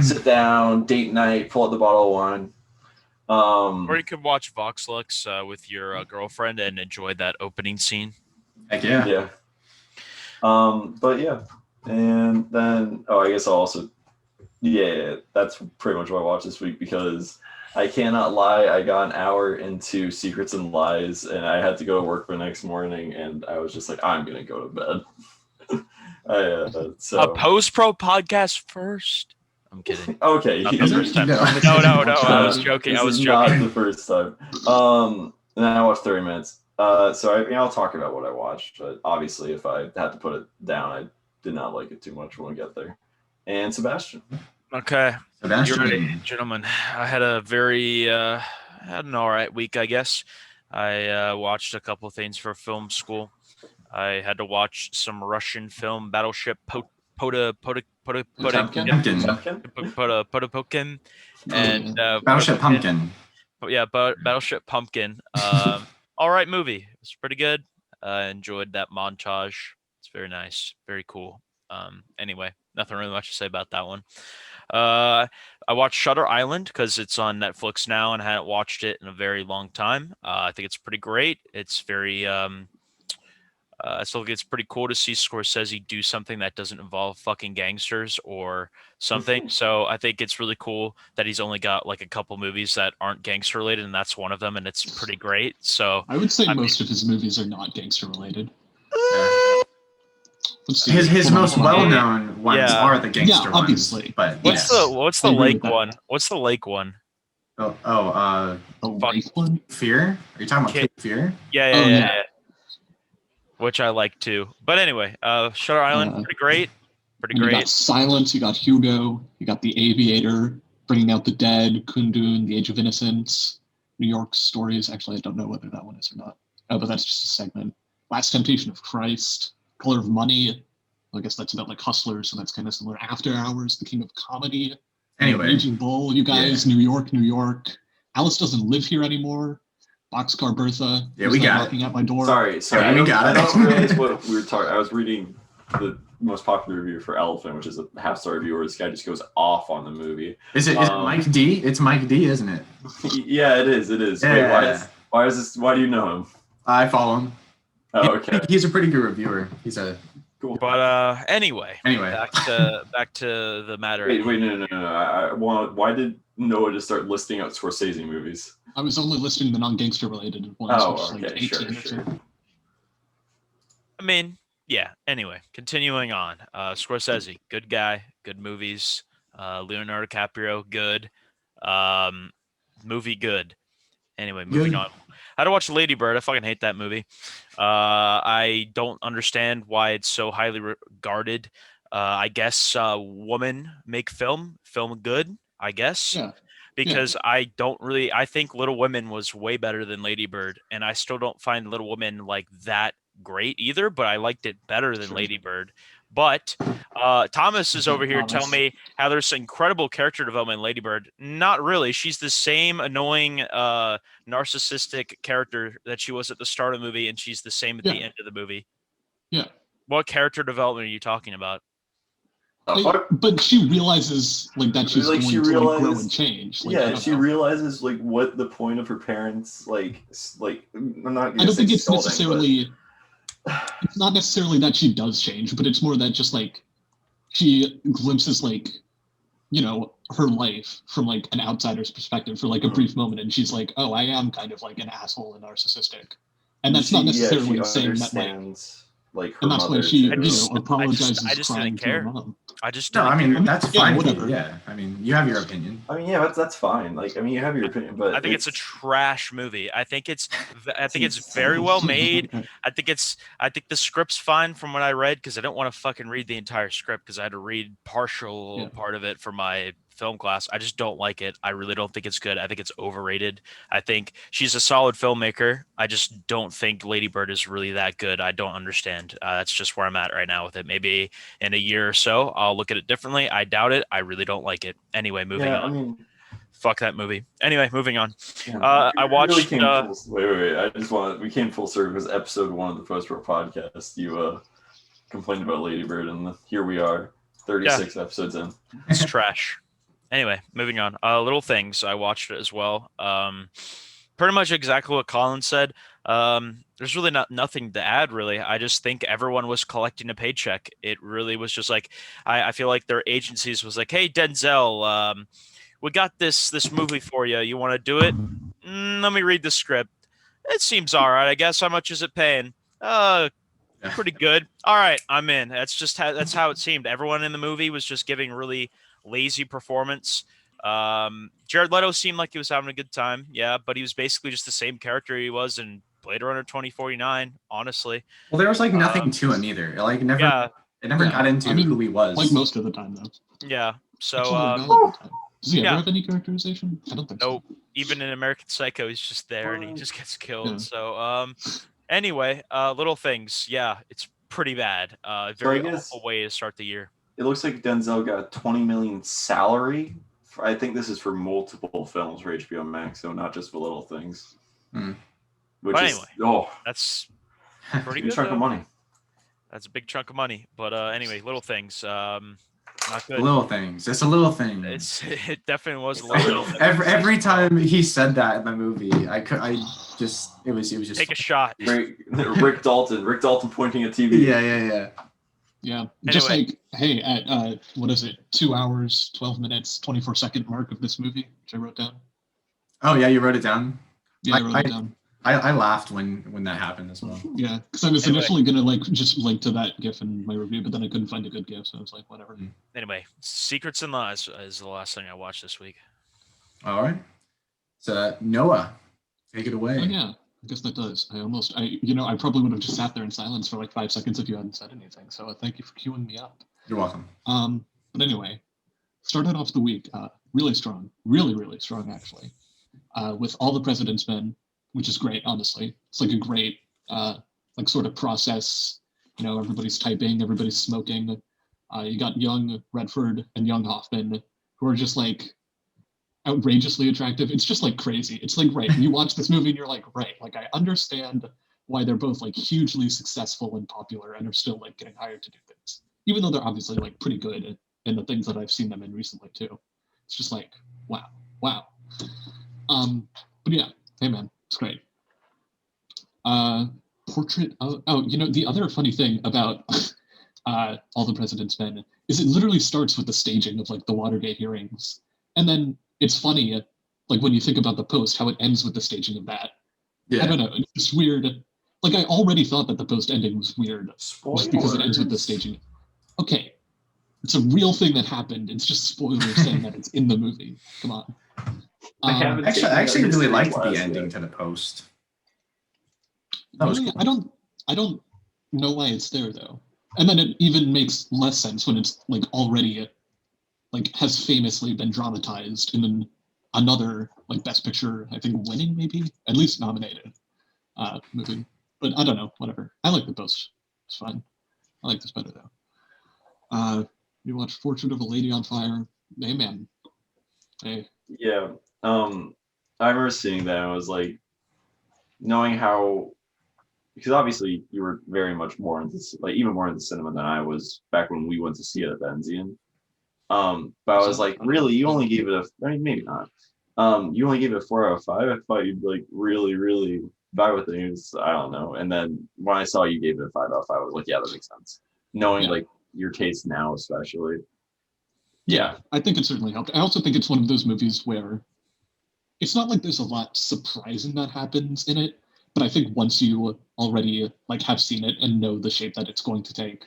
Sit down, date night, pull out the bottle of wine.
Or you could watch Vox Lux with your girlfriend and enjoy that opening scene.
Heck yeah.
Yeah. But yeah, and then I guess I'll also that's pretty much what I watched this week because I cannot lie, I got an hour into Secrets and Lies and I had to go to work the next morning and I was just like, I'm gonna go to bed.
A post-pro podcast first. I'm kidding.
Okay.
Not the first time. No, I was joking.
This
I was
is
joking.
not the first time. And then I watched 30 minutes. So I'll talk about what I watched, but obviously if I had to put it down, I did not like it too much when we get there. And Sebastian.
Okay.
Sebastian.
You ready, gentlemen? I had a had an all right week, I guess. I watched a couple things for film school. I had to watch some Russian film, Battleship Potemkin, and
Battleship Pumpkin.
Battleship Pumpkin. All right movie. It's pretty good. Enjoyed that montage. Very nice. Very cool. Anyway, nothing really much to say about that one. I watched Shutter Island because it's on Netflix now, and I hadn't watched it in a very long time. I think it's pretty great. It's very I still think it's pretty cool to see Scorsese do something that doesn't involve fucking gangsters or something. So I think it's really cool that he's only got like a couple movies that aren't gangster related, and that's one of them, and it's pretty great. So
I would say most of his movies are not gangster related. Let's see.
His
Hold on,
most
hold on.
well-known ones
Yeah.
are the gangster
Yeah, obviously.
ones. But
what's
yes.
what's
I
the
agree with
lake
that.
one? What's the lake one?
Oh,
Fuck.
Wraith one?
Fear? Are you talking about
Kid-
Cape Fear?
Yeah,
Oh,
yeah.
yeah.
Which I like too. But anyway, Shutter Island, pretty great. Pretty
And you got
great.
Silence, you got Hugo, you got The Aviator, Bringing Out the Dead, Kundun, The Age of Innocence, New York Stories. Actually, I don't know whether that one is or not. Oh, but that's just a segment. Last Temptation of Christ, Color of Money. I guess that's about like hustlers, so that's kind of similar. After Hours, The King of Comedy.
Anyway.
Raging Bull, you guys, New York, New York. Alice Doesn't Live Here Anymore. Boxcar Bertha.
Yeah, we got
knocking at my door.
Sorry.
Yeah, we got
I
it.
don't realize what we were talking. I was reading the most popular review for Elephant, which is a half-star review where this guy just goes off on the movie.
Is it Mike D? It's Mike D, isn't it?
Yeah, it is. It is.
Yeah.
Wait, why is this? Why do you know him?
I follow him.
Oh, okay.
He's a pretty good reviewer. He's a
Cool.
But anyway,
anyway.
back to the matter.
Wait, no. I want. Why did Noah just start listing out Scorsese movies?
I was only listing the non-gangster related ones,
Oh,
which is like
okay,
18 or
sure.
so.
I mean, yeah. Anyway, continuing on. Scorsese, good guy, good movies. Leonardo DiCaprio, good. Movie, good. Anyway, moving on. I had to watch Lady Bird. I fucking hate that movie. I don't understand why it's so highly regarded. I guess women make film good, I guess.
Yeah.
Because I think Little Women was way better than Lady Bird, and I still don't find Little Women like that great either, but I liked it better than Lady Bird. But Thomas is over here telling me how there's incredible character development in Lady Bird. Not really. She's the same annoying, narcissistic character that she was at the start of the movie, and she's the same at the end of the movie.
Yeah.
What character development are you talking about?
But she realizes like that she's going to like, grow and change. Like,
yeah, she realizes like what the point of her parents like. I'm not.
I don't think it's necessarily. It's not necessarily that she does change, but it's more that just like she glimpses like, you know, her life from like an outsider's perspective for like a brief moment, and she's like, "Oh, I am kind of like an asshole and narcissistic," and that's not necessarily saying that like her
and that's
mother,
why
she
I
apologizes.
just
crying
didn't
to her
care.
mom.
I just
No, I mean that's fine.
Whatever.
Yeah, I mean you have your opinion.
I mean, yeah, that's fine. Like, I mean, you have your opinion, but
I think it's a trash movie. I think it's very well made. I think the script's fine from what I read, because I don't want to fucking read the entire script because I had to read partial part of it for my film class. I just don't like it. I really don't think it's good. I think it's overrated. I think she's a solid filmmaker. I just don't think Lady Bird is really that good. I don't understand. That's just where I'm at right now with it. Maybe in a year or so, I'll look at it differently. I doubt it. I really don't like it. Anyway, moving on.
I mean,
fuck that movie. Anyway, moving on.
Yeah,
I watched.
Wait. I just want. We came full circle because episode 1 of the Post Pro podcast. You complained about Lady Bird, and here we are, 36 episodes in.
It's trash. Anyway, moving on. Little Things. I watched it as well. Pretty much exactly what Collin said. There's really nothing to add, really. I just think everyone was collecting a paycheck. It really was just like, I feel like their agencies was like, hey, Denzel, we got this movie for you. You want to do it? Let me read the script. It seems all right, I guess. How much is it paying? Pretty good. All right, I'm in. That's how it seemed. Everyone in the movie was just giving really lazy performance. Jared Leto seemed like he was having a good time, but he was basically just the same character he was in Blade Runner 2049, honestly.
Well, there was like nothing to him either. Like it never got into who he was.
Like most of the time, though.
Yeah. So
does he ever have any characterization? I don't think so.
Even in American Psycho, he's just there and he just gets killed. Yeah. So anyway, Little Things. Yeah, it's pretty bad. Very awful way to start the year.
It looks like Denzel got $20 million salary. I think this is for multiple films for HBO Max, so not just for Little Things.
But anyway, that's pretty good.
Chunk of money.
That's a big chunk of money. But anyway, little things. Not good.
Little things. It's a little thing.
It definitely was a little thing.
Every time he said that in the movie, it was just
Take a shot.
Rick Dalton pointing at TV.
Yeah.
Yeah, just
Anyway.
like, hey, at what is it, 2 hours, 12 minutes, 24-second mark of this movie, which I wrote down.
Oh yeah, you wrote it down.
Yeah, I wrote it down.
I laughed when that happened as well.
Yeah, because I was initially gonna like just link to that GIF in my review, but then I couldn't find a good GIF, so I was like, whatever.
Anyway, Secrets and Lies is the last thing I watched this week.
All right. So Noah, take it away.
Oh yeah, I guess that does. I probably would have just sat there in silence for like 5 seconds if you hadn't said anything. So thank you for queuing me up.
You're welcome.
But anyway, started off the week really strong, really strong actually, with All the President's Men, which is great. Honestly, it's like a great like sort of process. Everybody's typing, everybody's smoking. You got young Redford and young Hoffman, who are just like outrageously attractive. It's just like crazy. It's like, right, you watch this movie and you're like, right, like I understand why they're both like hugely successful and popular and are still like getting hired to do things, even though they're obviously like pretty good in the things that I've seen them in recently too. It's just like, wow. But yeah, hey man, it's great. Portrait of, the other funny thing about All the President's Men is it literally starts with the staging of like the Watergate hearings, and then it's funny, like when you think about the post, how it ends with the staging of that.
Yeah.
I don't know, it's just weird. Like I already thought that the post ending was weird, just because it ends with the staging. Okay, it's a real thing that happened. It's just spoilers saying that it's in the movie. Come on.
haven't
I
taken
actually
that
really
history
liked
class
the ending
yet.
to the post. That was
Really?
cool.
I don't know why it's there though. And then it even makes less sense when it's like already like has famously been dramatized in another like Best Picture, I think winning maybe, at least nominated movie. But I don't know, whatever. I like the post. It's fine. I like this better though. You watch Portrait of a Lady on Fire. Hey man. Hey.
Yeah. I remember seeing that and I was like, knowing how, because obviously you were very much more into, like, even more into cinema than I was back when we went to see it at the Enzian. But I was like, really, you only gave it I mean, maybe not. You only gave it a 4 out of 5. I thought you'd like really vibe with it. I don't know. And then when I saw you gave it a 5 out of 5, I was like, yeah, that makes sense. Knowing like your taste now, especially.
Yeah, I think it certainly helped. I also think it's one of those movies where it's not like there's a lot surprising that happens in it, but I think once you already like have seen it and know the shape that it's going to take,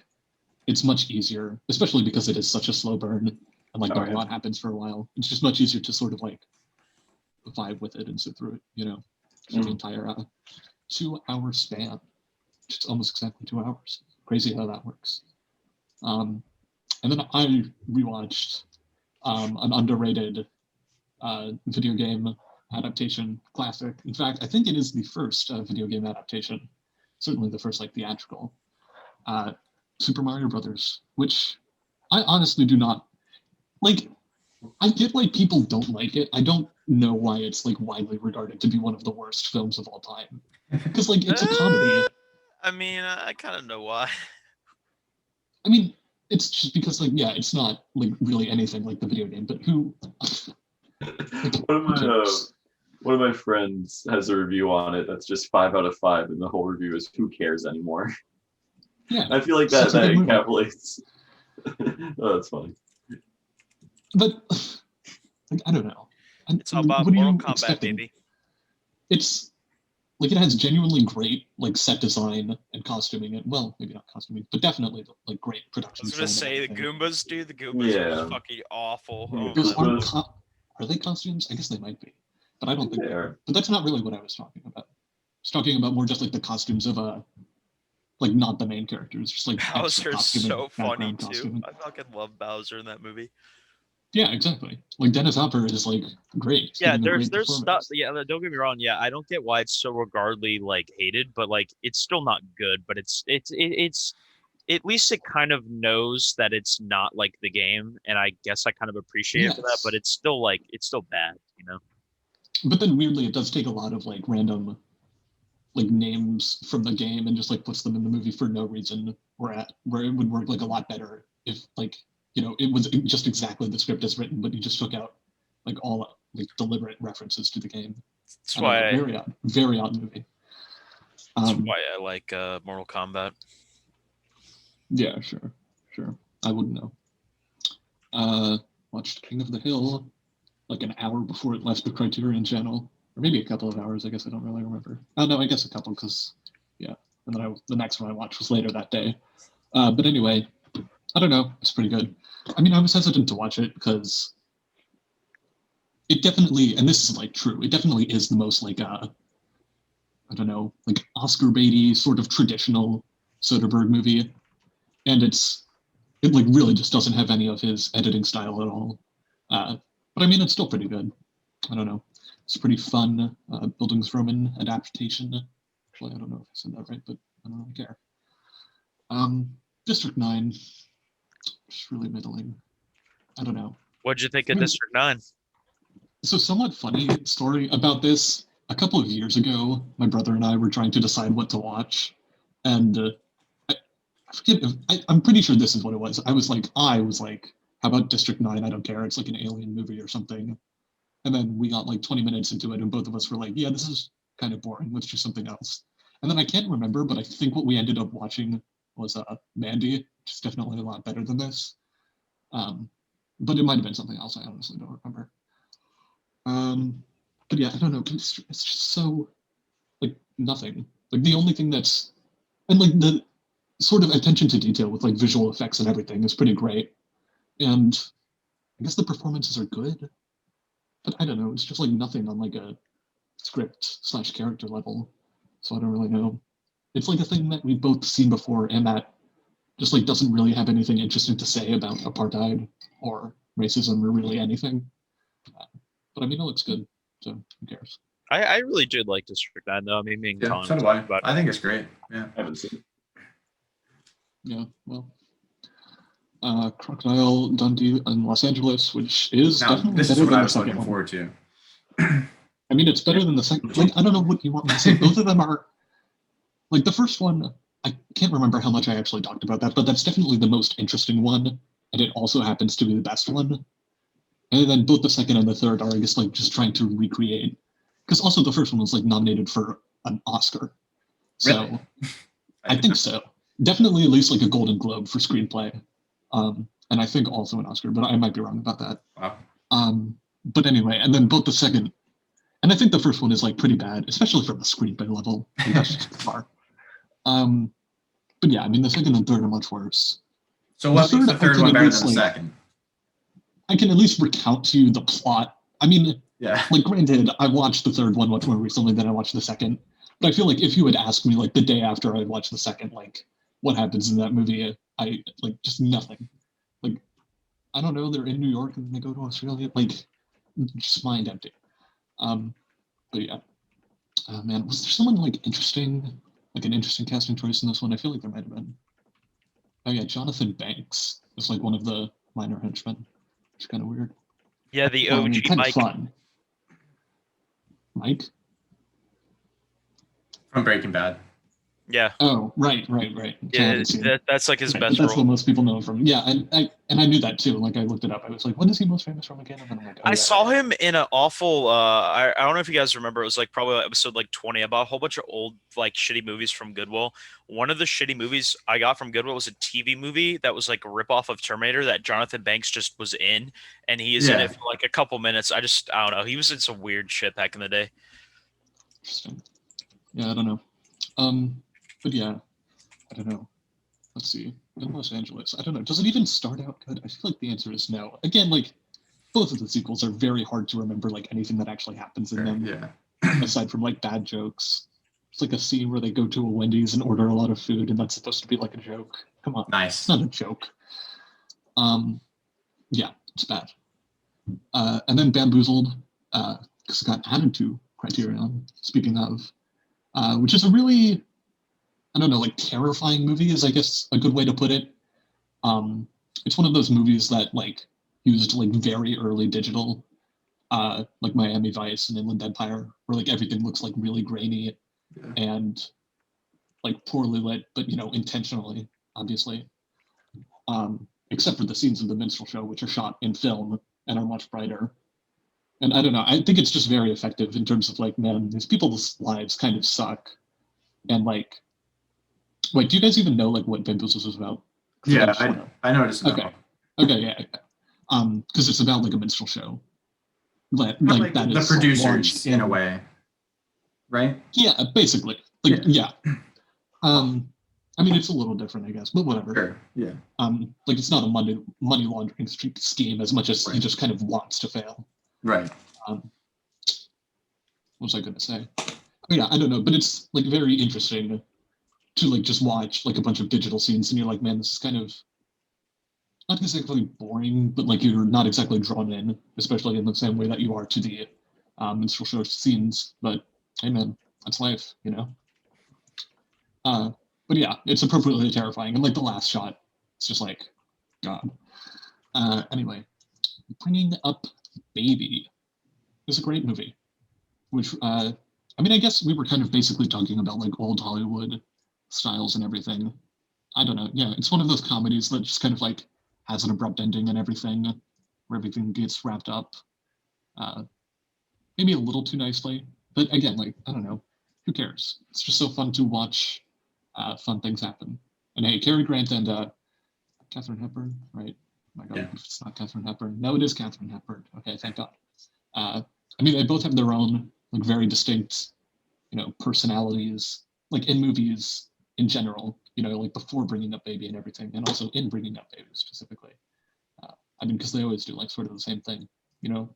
it's much easier, especially because it is such a slow burn and like not a lot happens for a while. It's just much easier to sort of like vibe with it and sit through it, for the entire 2-hour span. It's almost exactly 2 hours. Crazy how that works. And then I rewatched an underrated video game adaptation classic. In fact, I think it is the first video game adaptation, certainly the first like theatrical, Super Mario Brothers, which I honestly do not like. I get why people don't like it. I don't know why it's like widely regarded to be one of the worst films of all time, because like it's a comedy.
I mean, I kind of know why.
I mean, it's just because like it's not like really anything like the video game. But who?
One of my friends has a review on it that's just 5 out of 5, and the whole review is "Who cares anymore?"
Yeah,
I feel like that encapsulates. Oh, that's funny.
But like I don't know.
It's all about Mortal Kombat, baby.
It's like it has genuinely great like set design and costuming, and well, maybe not costuming, but definitely like great production.
I was gonna say the Goombas, dude. The Goombas are fucking awful.
Are they costumes? I guess they might be, but I don't think
they are.
But that's not really what I was talking about. I was talking about more just like the costumes of like not the main characters, just like
Bowser's so funny too.
Costuming.
I fucking love Bowser in that movie.
Yeah, exactly. Like Dennis Hopper is like great.
Yeah, there's stuff. Yeah, don't get me wrong. Yeah, I don't get why it's so regardedly like hated, but like it's still not good. But it's at least it kind of knows that it's not like the game, and I guess I kind of appreciate it for that. But it's still bad,
But then weirdly, it does take a lot of like random like names from the game and just like puts them in the movie for no reason, where it would work like a lot better if like, you know, it was just exactly the script as written, but you just took out like all like deliberate references to the game.
That's
I don't know,
why
very odd movie.
that's why I like Mortal Kombat.
Yeah, sure. I wouldn't know. Watched King of the Hill like an hour before it left the Criterion channel, or maybe a couple of hours. I guess I don't really remember. Oh no, I guess a couple, because yeah. And then the next one I watched was later that day. But anyway, I don't know. It's pretty good. I mean, I was hesitant to watch it because it definitely, and this is like true, it definitely is the most like I don't know, like Oscar baity sort of traditional Soderbergh movie, and it like really just doesn't have any of his editing style at all. But I mean, it's still pretty good. I don't know. It's a pretty fun Bildungsroman adaptation. Actually, I don't know if I said that right, but I don't really care. District 9, just really middling. I don't know.
What'd you think of District 9?
So somewhat funny story about this. A couple of years ago, my brother and I were trying to decide what to watch, and I forget I'm pretty sure this is what it was. I was like, how about District 9? I don't care. It's like an alien movie or something. And then we got like 20 minutes into it, and both of us were like, yeah, this is kind of boring. Let's do something else. And then I can't remember, but I think what we ended up watching was Mandy, which is definitely a lot better than this. But it might have been something else. I honestly don't remember. But yeah, I don't know. It's just so like nothing. Like the only thing that's, and like the sort of attention to detail with like visual effects and everything is pretty great. And I guess the performances are good, but I don't know. It's just like nothing on like a script/character level. So I don't really know. It's like a thing that we've both seen before, and that just like doesn't really have anything interesting to say about apartheid or racism or really anything. But I mean, it looks good, so who cares?
I really did like District 9 though. I mean, me and
Yeah,
Collin
so do
talked
I.
about
I
it.
think it's great. Yeah.
I haven't seen it.
Yeah, well, Crocodile Dundee in Los Angeles, which is
Now,
definitely
this is
better
what
than
I
the
was
second
looking
one.
forward to.
I mean, it's better than the second. Like, I don't know what you want me to say. Both of them are like the first one. I can't remember how much I actually talked about that, but that's definitely the most interesting one, and it also happens to be the best one. And then both the second and the third are, I guess, like just trying to recreate. Because also the first one was like nominated for an Oscar, so
Really?
I think so. Definitely at least like a Golden Globe for screenplay, and I think also an Oscar, but I might be wrong about that.
Wow.
But anyway, and then both the second, and I think the first one is like pretty bad, especially from the screenplay level. Like, that's just far. But yeah, I mean the second and third are much worse.
So what makes the
I
third
can
one
at
better
least,
than the
like,
second?
I can at least recount to you the plot. I mean,
Yeah.
like granted, I watched the third one much more recently than I watched the second. But I feel like if you had asked me like the day after I watched the second, like what happens in that movie, I like just nothing. Like I don't know, they're in New York and they go to Australia, like just mind empty. But yeah, man, was there someone like interesting, like an interesting casting choice in this one? I feel like there might have been. Oh yeah, Jonathan Banks is like one of the minor henchmen, which is kind of weird.
Yeah, the
Well, I
OG
mean, kind of
Mike.
fun. Mike?
From Breaking Bad.
Yeah.
Oh, right.
Yeah, that's like his
Right,
best
but that's
role.
what most people know him from. Yeah, and I knew that too. Like I looked it up. I was like, what is he most famous from again? And then I'm like, oh,
I
yeah,
saw
right.
him in an awful I don't know if you guys remember, it was like probably episode like 20. I bought a whole bunch of old like shitty movies from Goodwill. One of the shitty movies I got from Goodwill was a TV movie that was like a ripoff of Terminator that Jonathan Banks just was in, and he is in
Yeah.
it for like a couple minutes. I don't know. He was in some weird shit back in the day.
Interesting. Yeah, I don't know. But yeah, I don't know. Let's see. In Los Angeles, I don't know. Does it even start out good? I feel like the answer is no. Again, like both of the sequels are very hard to remember like anything that actually happens in them,
Yeah.
aside from like bad jokes. It's like a scene where they go to a Wendy's and order a lot of food, and that's supposed to be like a joke. Come on,
Nice.
it's not a joke. Yeah, it's bad. And then Bamboozled, because it got added to Criterion. Speaking of, which is a really, I don't know, like terrifying movie is I guess a good way to put it. It's one of those movies that like used like very early digital, like Miami Vice and Inland Empire, where like everything looks like really grainy and like poorly lit, but intentionally, obviously. Except for the scenes of the minstrel show, which are shot in film and are much brighter. And I don't know, I think it's just very effective in terms of like, man, these people's lives kind of suck. And like, wait, do you guys even know like what Bamboozles is about?
Yeah, I noticed.
Okay, yeah. Because it's about like a minstrel show. Like that
the
is
producers in a way, right?
Yeah, basically. Like, yeah. I mean, it's a little different, I guess, but whatever.
Sure. Yeah.
Like it's not a money laundering scheme as much as he just kind of wants to fail.
Right.
What was I going to say? Oh, yeah, I don't know, but it's like very interesting to like just watch like a bunch of digital scenes, and you're like, man, this is kind of not exactly boring, but like you're not exactly drawn in, especially in the same way that you are to the minstrel show scenes. But hey, man, that's life, But yeah, it's appropriately terrifying. And like the last shot, it's just like, God. Anyway, Bringing Up Baby is a great movie, which, I mean, I guess we were kind of basically talking about like old Hollywood styles and everything. I don't know. Yeah, it's one of those comedies that just kind of like has an abrupt ending and everything, where everything gets wrapped up. Maybe a little too nicely. But again, like, I don't know. Who cares? It's just so fun to watch fun things happen. And hey, Cary Grant and Katharine Hepburn, right? Oh my God,
Yeah.
it's not Katharine Hepburn. No, it is Katharine Hepburn. Okay, thank God. I mean, they both have their own like very distinct, personalities, like in movies in general. Like before Bringing Up Baby and everything, and also in Bringing Up Baby specifically. I mean, because they always do like sort of the same thing. The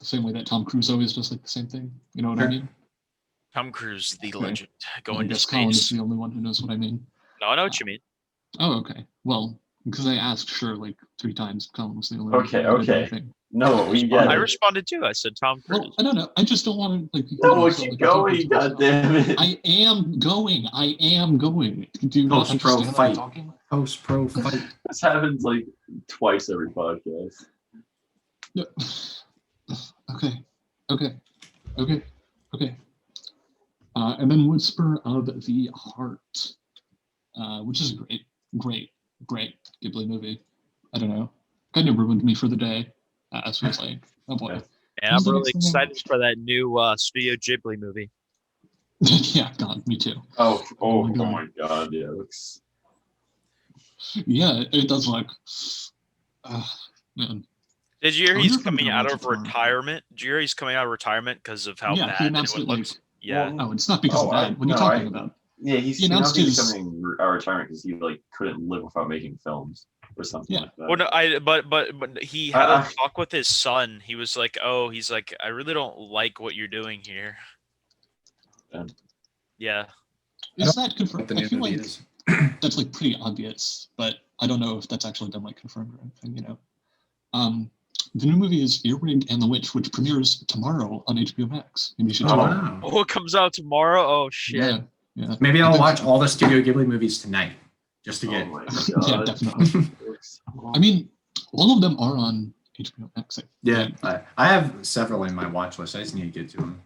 same way that Tom Cruise always does like the same thing. You know what I mean?
Tom Cruise, the
Okay.
legend,
I
going to
guess Collin is
space.
the only one who knows what I mean.
No, I know what you mean.
Oh, okay. Well, because I asked sure like 3 times, Collin was the only one.
Okay,
who did
okay.
anything.
No, we get
I
it.
responded too. I said Tom Cruise.
Well, I don't know. I just don't want to like.
No,
feel
keep
like I'm
going,
talking to myself.
goddammit.
I am going. Do you not
Post-pro
understand what I'm
fight.
talking?
Post-pro fight.
This happens like twice every podcast.
No. Okay. And then Whisper of the Heart, which is a great Ghibli movie. I don't know. Kind of ruined me for the day. So it's like, oh boy.
And
When's
I'm
the
really
next thing I
excited for that new Studio Ghibli movie.
Yeah, God, me too.
Oh
my
my god, yeah, it looks.
Yeah, it does look. Man.
Did you hear
I
he's
wonder if I'm
coming
gonna
out
watch
of
it tomorrow.
retirement? Did you hear he's coming out of retirement because of how
Yeah, he
bad it
announced it, like-
looks? Yeah.
Well,
Oh, it's not because of that. What are you talking about?
Yeah,
He
he
announced
announced he's
his-
becoming retirement because he like couldn't live without making films or something
Yeah.
like that.
Well, no, but he had a
Uh,
talk with his son. He was like, I really don't like what you're doing here. Yeah.
Is that confirmed?
What the
I
new
feel
movie
like
is.
that's like pretty obvious, but I don't know if that's actually been like confirmed or anything. The new movie is Earwig and the Witch, which premieres tomorrow on HBO Max. Maybe you should
Oh,
check it out.
wow.
Oh, it comes out tomorrow. Oh shit.
Yeah.
Maybe
I
I'll
think
watch
so.
all the Studio Ghibli movies tonight, just to get.
Oh my
Yeah,
god.
definitely. I mean, all of them are on HBO Max.
Yeah, I have several in my watch list. I just need to get to them.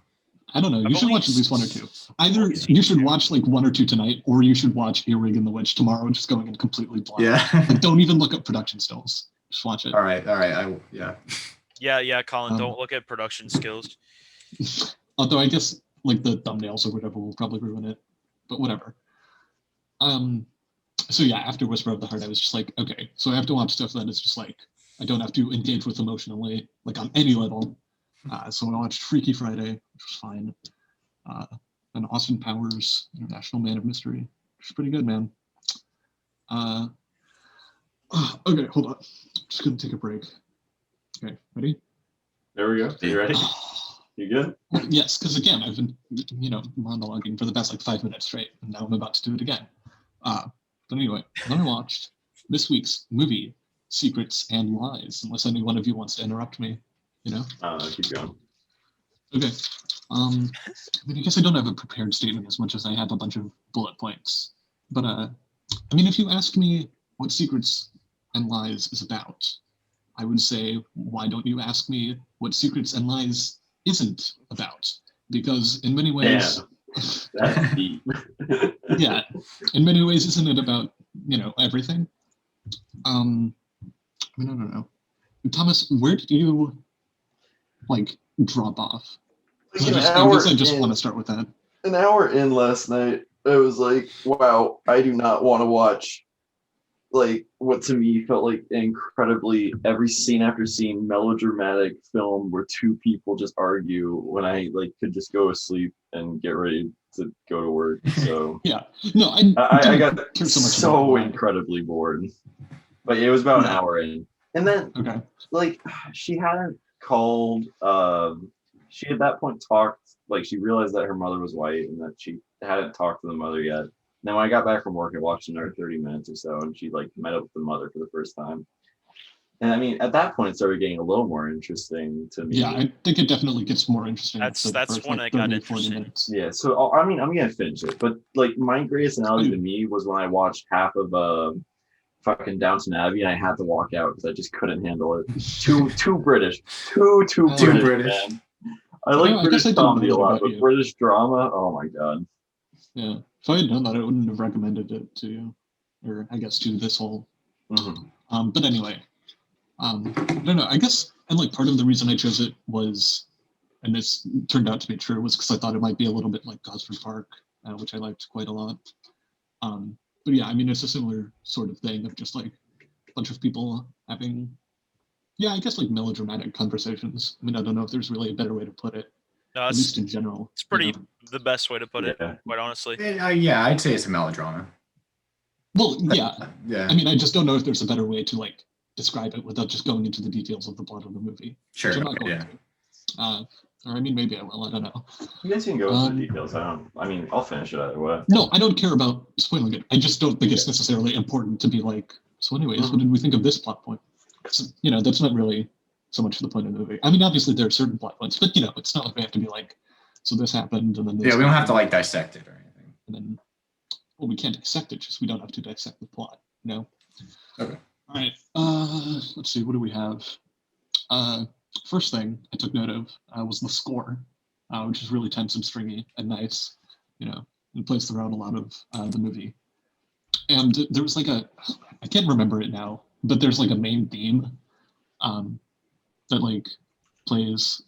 I don't know. You
I've
should
only
watch at least 1 or 2.
s-
Either
only seen
you should
2.
watch like 1 or 2 tonight, or you should watch Earwig and the Witch tomorrow, just going in completely blind.
Yeah.
Like, don't even look up production stills. Just watch it.
all right. Yeah.
Yeah, Colin,
Um,
don't look at production skills.
Although I guess like the thumbnails or whatever will probably ruin it, but whatever. So yeah, after Whisper of the Heart, I was just like, okay, so I have to watch stuff that is just like I don't have to engage with emotionally, like on any level. So I watched Freaky Friday, which was fine. And Austin Powers, International Man of Mystery, which is pretty good, man. Okay, hold on. Just gonna take a break. Okay, ready?
There we go. Are you ready? You good?
Well, yes, because again, I've been, monologuing for the past like 5 minutes straight, and now I'm about to do it again. But anyway, then I watched this week's movie, Secrets and Lies, unless any one of you wants to interrupt me,
Keep going.
Okay. I mean, I guess I don't have a prepared statement as much as I have a bunch of bullet points. But, I mean, if you ask me what Secrets and Lies is about, I would say, why don't you ask me what Secrets and Lies isn't about? Because in many ways,
That's deep.
Yeah, in many ways, isn't it about everything? I mean, I don't know. Thomas, where did you drop off? I guess I just want to start with that.
An hour in last night, I was like, wow, I do not want to watch what to me felt like incredibly every scene after scene melodramatic film where two people just argue when I could just go to sleep and get ready to go to work. So
yeah, no,
I got so incredibly bored. But it was about an hour in, and then she hadn't called. She at that point talked she realized that her mother was white and that she hadn't talked to the mother yet. Then when I got back from work, I watched another 30 minutes or so, and she met up with the mother for the first time. And I mean, at that point, it started getting a little more interesting to me.
Yeah, I think it definitely gets more interesting.
That's when I got interested.
Yeah, so I mean, I'm gonna finish it, but my greatest analogy to me was when I watched half of fucking Downton Abbey, and I had to walk out because I just couldn't handle it. Too British, too British. Man. I like British comedy a lot, but British drama, oh my god.
Yeah, if I had known that, I wouldn't have recommended it to you, or I guess to this whole.
Mm-hmm.
But anyway, I don't know. I guess, and part of the reason I chose it was, and this turned out to be true, was because I thought it might be a little bit like Gosford Park, which I liked quite a lot. But yeah, I mean, it's a similar sort of thing of just a bunch of people having, I guess melodramatic conversations. I mean, I don't know if there's really a better way to put it.
No,
at least in general.
It's pretty the best way to put it, quite honestly.
Yeah, I'd say it's a melodrama.
Well, yeah.
Yeah.
I mean, I just don't know if there's a better way to describe it without just going into the details of the plot of the movie.
Sure.
I'm not going to. Or I mean, maybe I will. I don't know.
You guys can go into the details. I mean, I'll finish it either way.
No, I don't care about spoiling it. I just don't think it's necessarily important to be so anyways, what did we think of this plot point? That's not really so much the point of the movie. I mean, obviously there are certain plot points, but it's not like we have to be so this happened and then this
we don't have to dissect it or anything.
And then, well, we can't dissect it, just we don't have to dissect the plot.
Okay.
All right. Let's see. What do we have? First thing I took note of was the score, which is really tense and stringy and nice. And plays throughout a lot of the movie. And there was I can't remember it now, but there's a main theme that plays.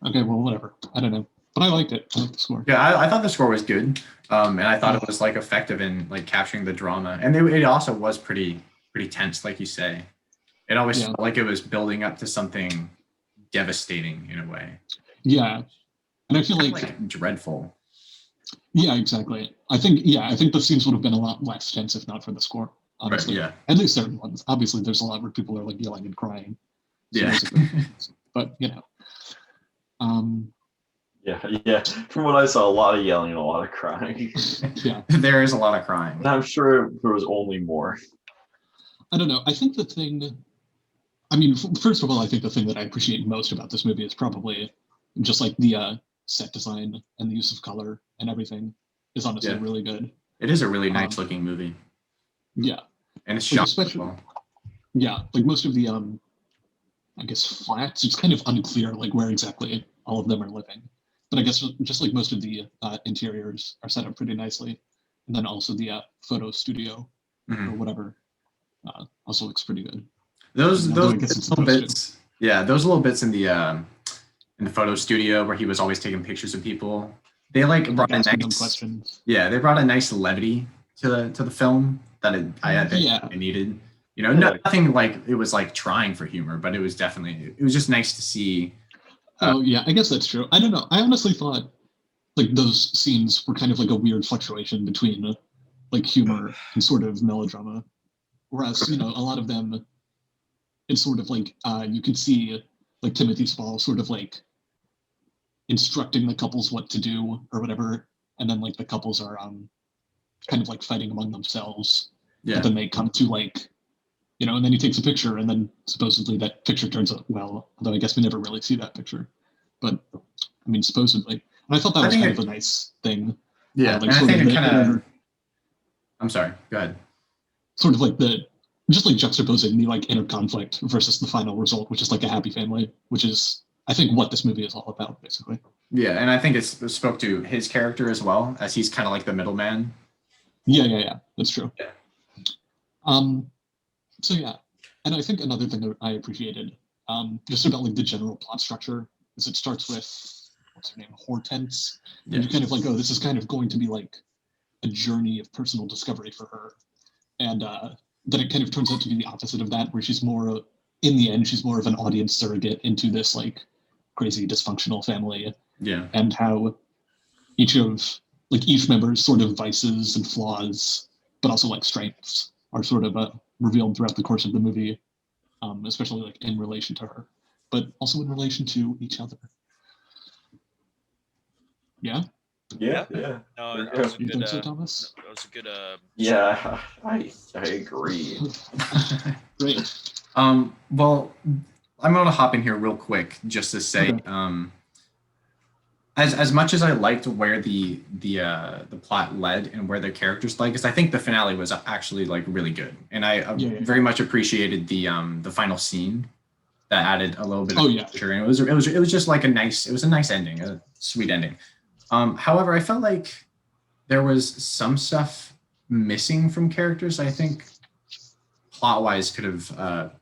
Okay, well, whatever. I don't know, but I liked it. I liked the score.
Yeah, I thought the score was good, and I thought it was effective in capturing the drama, and it also was pretty tense, like you say. It always felt like it was building up to something devastating in a way.
Yeah, and I feel like
dreadful.
Yeah, exactly. I think the scenes would have been a lot less tense if not for the score. Honestly,
right,
at least certain ones. Obviously, there's a lot where people are yelling and crying.
So
but
Yeah. From what I saw, a lot of yelling and a lot of crying.
Yeah,
there is a lot of crying.
And I'm sure there was only more.
I don't know. I think the thing. I mean, first of all, I think the thing that I appreciate most about this movie is probably just the set design and the use of color and everything is honestly really good.
It is a really nice looking movie.
Yeah,
and it's shot
especially. Yeah, most of the I guess flats. It's kind of unclear where exactly all of them are living, but I guess just most of the interiors are set up pretty nicely, and then also the photo studio or whatever also looks pretty good.
Those little bits, those little bits in the photo studio where he was always taking pictures of people. They brought a nice they brought a nice levity to the film that I needed. Nothing it was trying for humor, but it was just nice to see.
Oh yeah, I guess that's true. I don't know. I honestly thought those scenes were kind of a weird fluctuation between humor and sort of melodrama, whereas a lot of them, it's sort of you can see Timothy Spall sort of instructing the couples what to do or whatever, and then the couples are kind of fighting among themselves.
Yeah.
But then they come to and then he takes a picture, and then supposedly that picture turns out well, although I guess we never really see that picture. But I mean, supposedly. And I thought that was kind of a nice thing.
Yeah, and I think it kind of. I'm sorry. Go ahead.
Sort of just juxtaposing the inner conflict versus the final result, which is a happy family, which is I think what this movie is all about, basically.
Yeah, and I think it spoke to his character as well, as he's kind of like the middleman.
Yeah. That's true.
Yeah.
So yeah, and I think another thing that I appreciated, just about like the general plot structure, is it starts with what's her name, Hortense, and you kind of like, oh, this is kind of going to be like a journey of personal discovery for her, and then it kind of turns out to be the opposite of that, where she's more, in the end, she's more of an audience surrogate into this like crazy dysfunctional family,
Yeah.
and how each member's sort of vices and flaws, but also like strengths, are sort of revealed throughout the course of the movie, especially like in relation to her, but also in relation to each other. Yeah.
Yeah.
No,
Yeah.
that was a
You
good.
think so, Thomas?
That was a good.
Yeah, I agree.
Great.
Well, I'm going to hop in here real quick just to say,
Okay.
As much as I liked where the plot led and where the characters led, because I think the finale was actually like really good, and I very much appreciated the final scene that added a little bit of culture, and it was just like a nice ending, a sweet ending. However, I felt like there was some stuff missing from characters. I think plot wise could have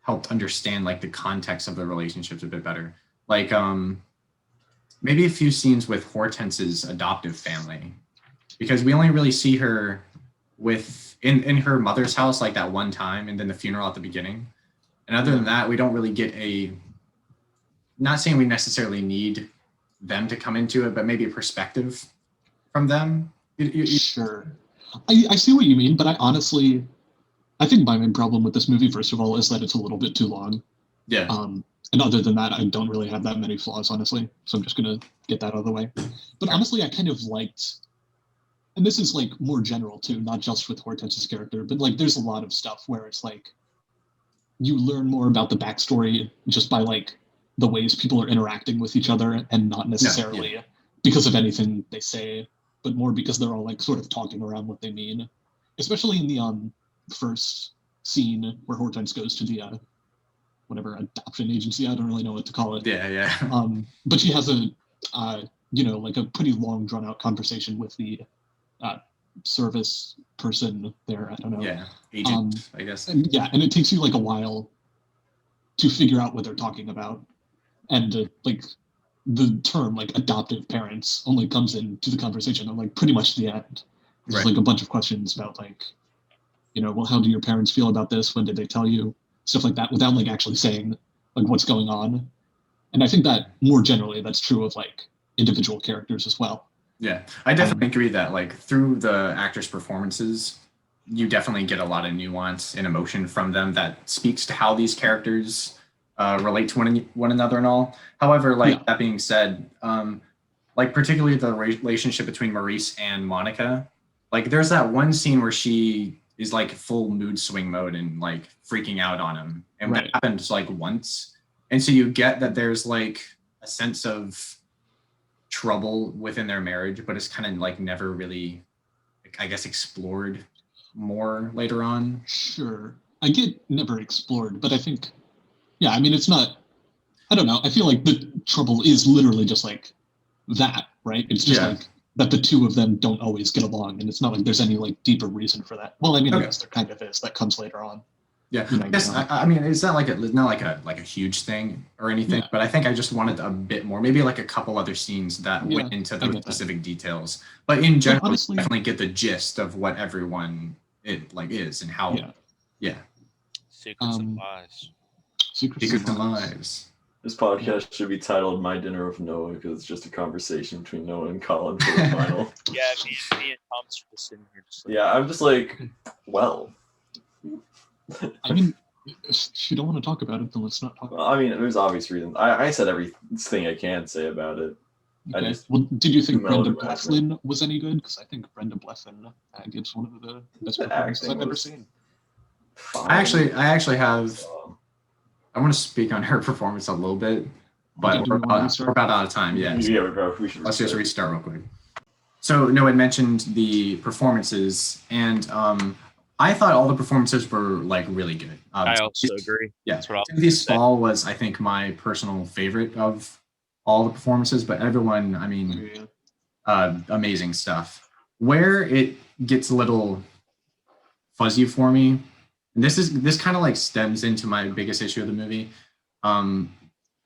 helped understand like the context of the relationships a bit better, like maybe a few scenes with Hortense's adoptive family, because we only really see her in her mother's house like that one time, and then the funeral at the beginning. And other than that, we don't really get not saying we necessarily need them to come into it, but maybe a perspective from them.
Sure. I see what you mean, but I think my main problem with this movie, first of all, is that it's a little bit too long.
Yeah.
And other than that, I don't really have that many flaws, honestly. So I'm just going to get that out of the way. But honestly, I kind of liked, and this is like more general too, not just with Hortense's character, but like there's a lot of stuff where it's like you learn more about the backstory just by like the ways people are interacting with each other, and not necessarily because of anything they say, but more because they're all like sort of talking around what they mean. Especially in the first scene where Hortense goes to the whatever adoption agency, I don't really know what to call it.
Yeah.
But she has like a pretty long drawn out conversation with the service person there. I don't know.
Yeah, agent, I guess.
And it takes you like a while to figure out what they're talking about, and like the term like adoptive parents only comes into the conversation at like pretty much the end. There's like a bunch of questions about like, well, how do your parents feel about this? When did they tell you? Stuff like that, without like actually saying like what's going on. And I think that more generally that's true of like individual characters as well.
Yeah, I definitely agree that like through the actors' performances, you definitely get a lot of nuance and emotion from them that speaks to how these characters relate to one another and all. However, that being said, like particularly the relationship between Maurice and Monica, like there's that one scene where she is like full mood swing mode and like freaking out on him, and that happens like once, and so you get that there's like a sense of trouble within their marriage, but it's kind of like never really, I guess, explored more later on.
Sure, I get never explored, but I think, I mean, it's not, I don't know, I feel like the trouble is literally just like that, right? It's just like that the two of them don't always get along, and it's not like there's any like deeper reason for that. Well, I mean, I guess there kind of is. That comes later on.
Yeah, I guess I mean it's not like a huge thing or anything, but I think I just wanted a bit more, maybe like a couple other scenes that went into those specific details. But in general, honestly, definitely get the gist of what everyone it like is and how. Yeah.
Secrets and lies.
Secrets and lies.
This podcast should be titled "My Dinner with Noah" because it's just a conversation between Noah and Collin for the final.
Yeah, me and Thomas are just sitting here.
I'm just like, well.
I mean, if you don't want to talk about it, then let's not talk about it.
I mean, there's obvious reasons. I said everything I can say about it.
Okay. Well, did you think Brenda Blethyn was any good? Because I think Brenda Blethyn gives one of the best performances I've ever seen.
Fine.
I actually have. I want to speak on her performance a little bit, but we're about out of time. Yeah.
We should.
Let's just restart real quick. So Noah had mentioned the performances, and I thought all the performances were like really good.
I also agree.
Yeah. Timothy Spall was, I think, my personal favorite of all the performances, but everyone, I mean, amazing stuff. Where it gets a little fuzzy for me, and this kind of like stems into my biggest issue of the movie.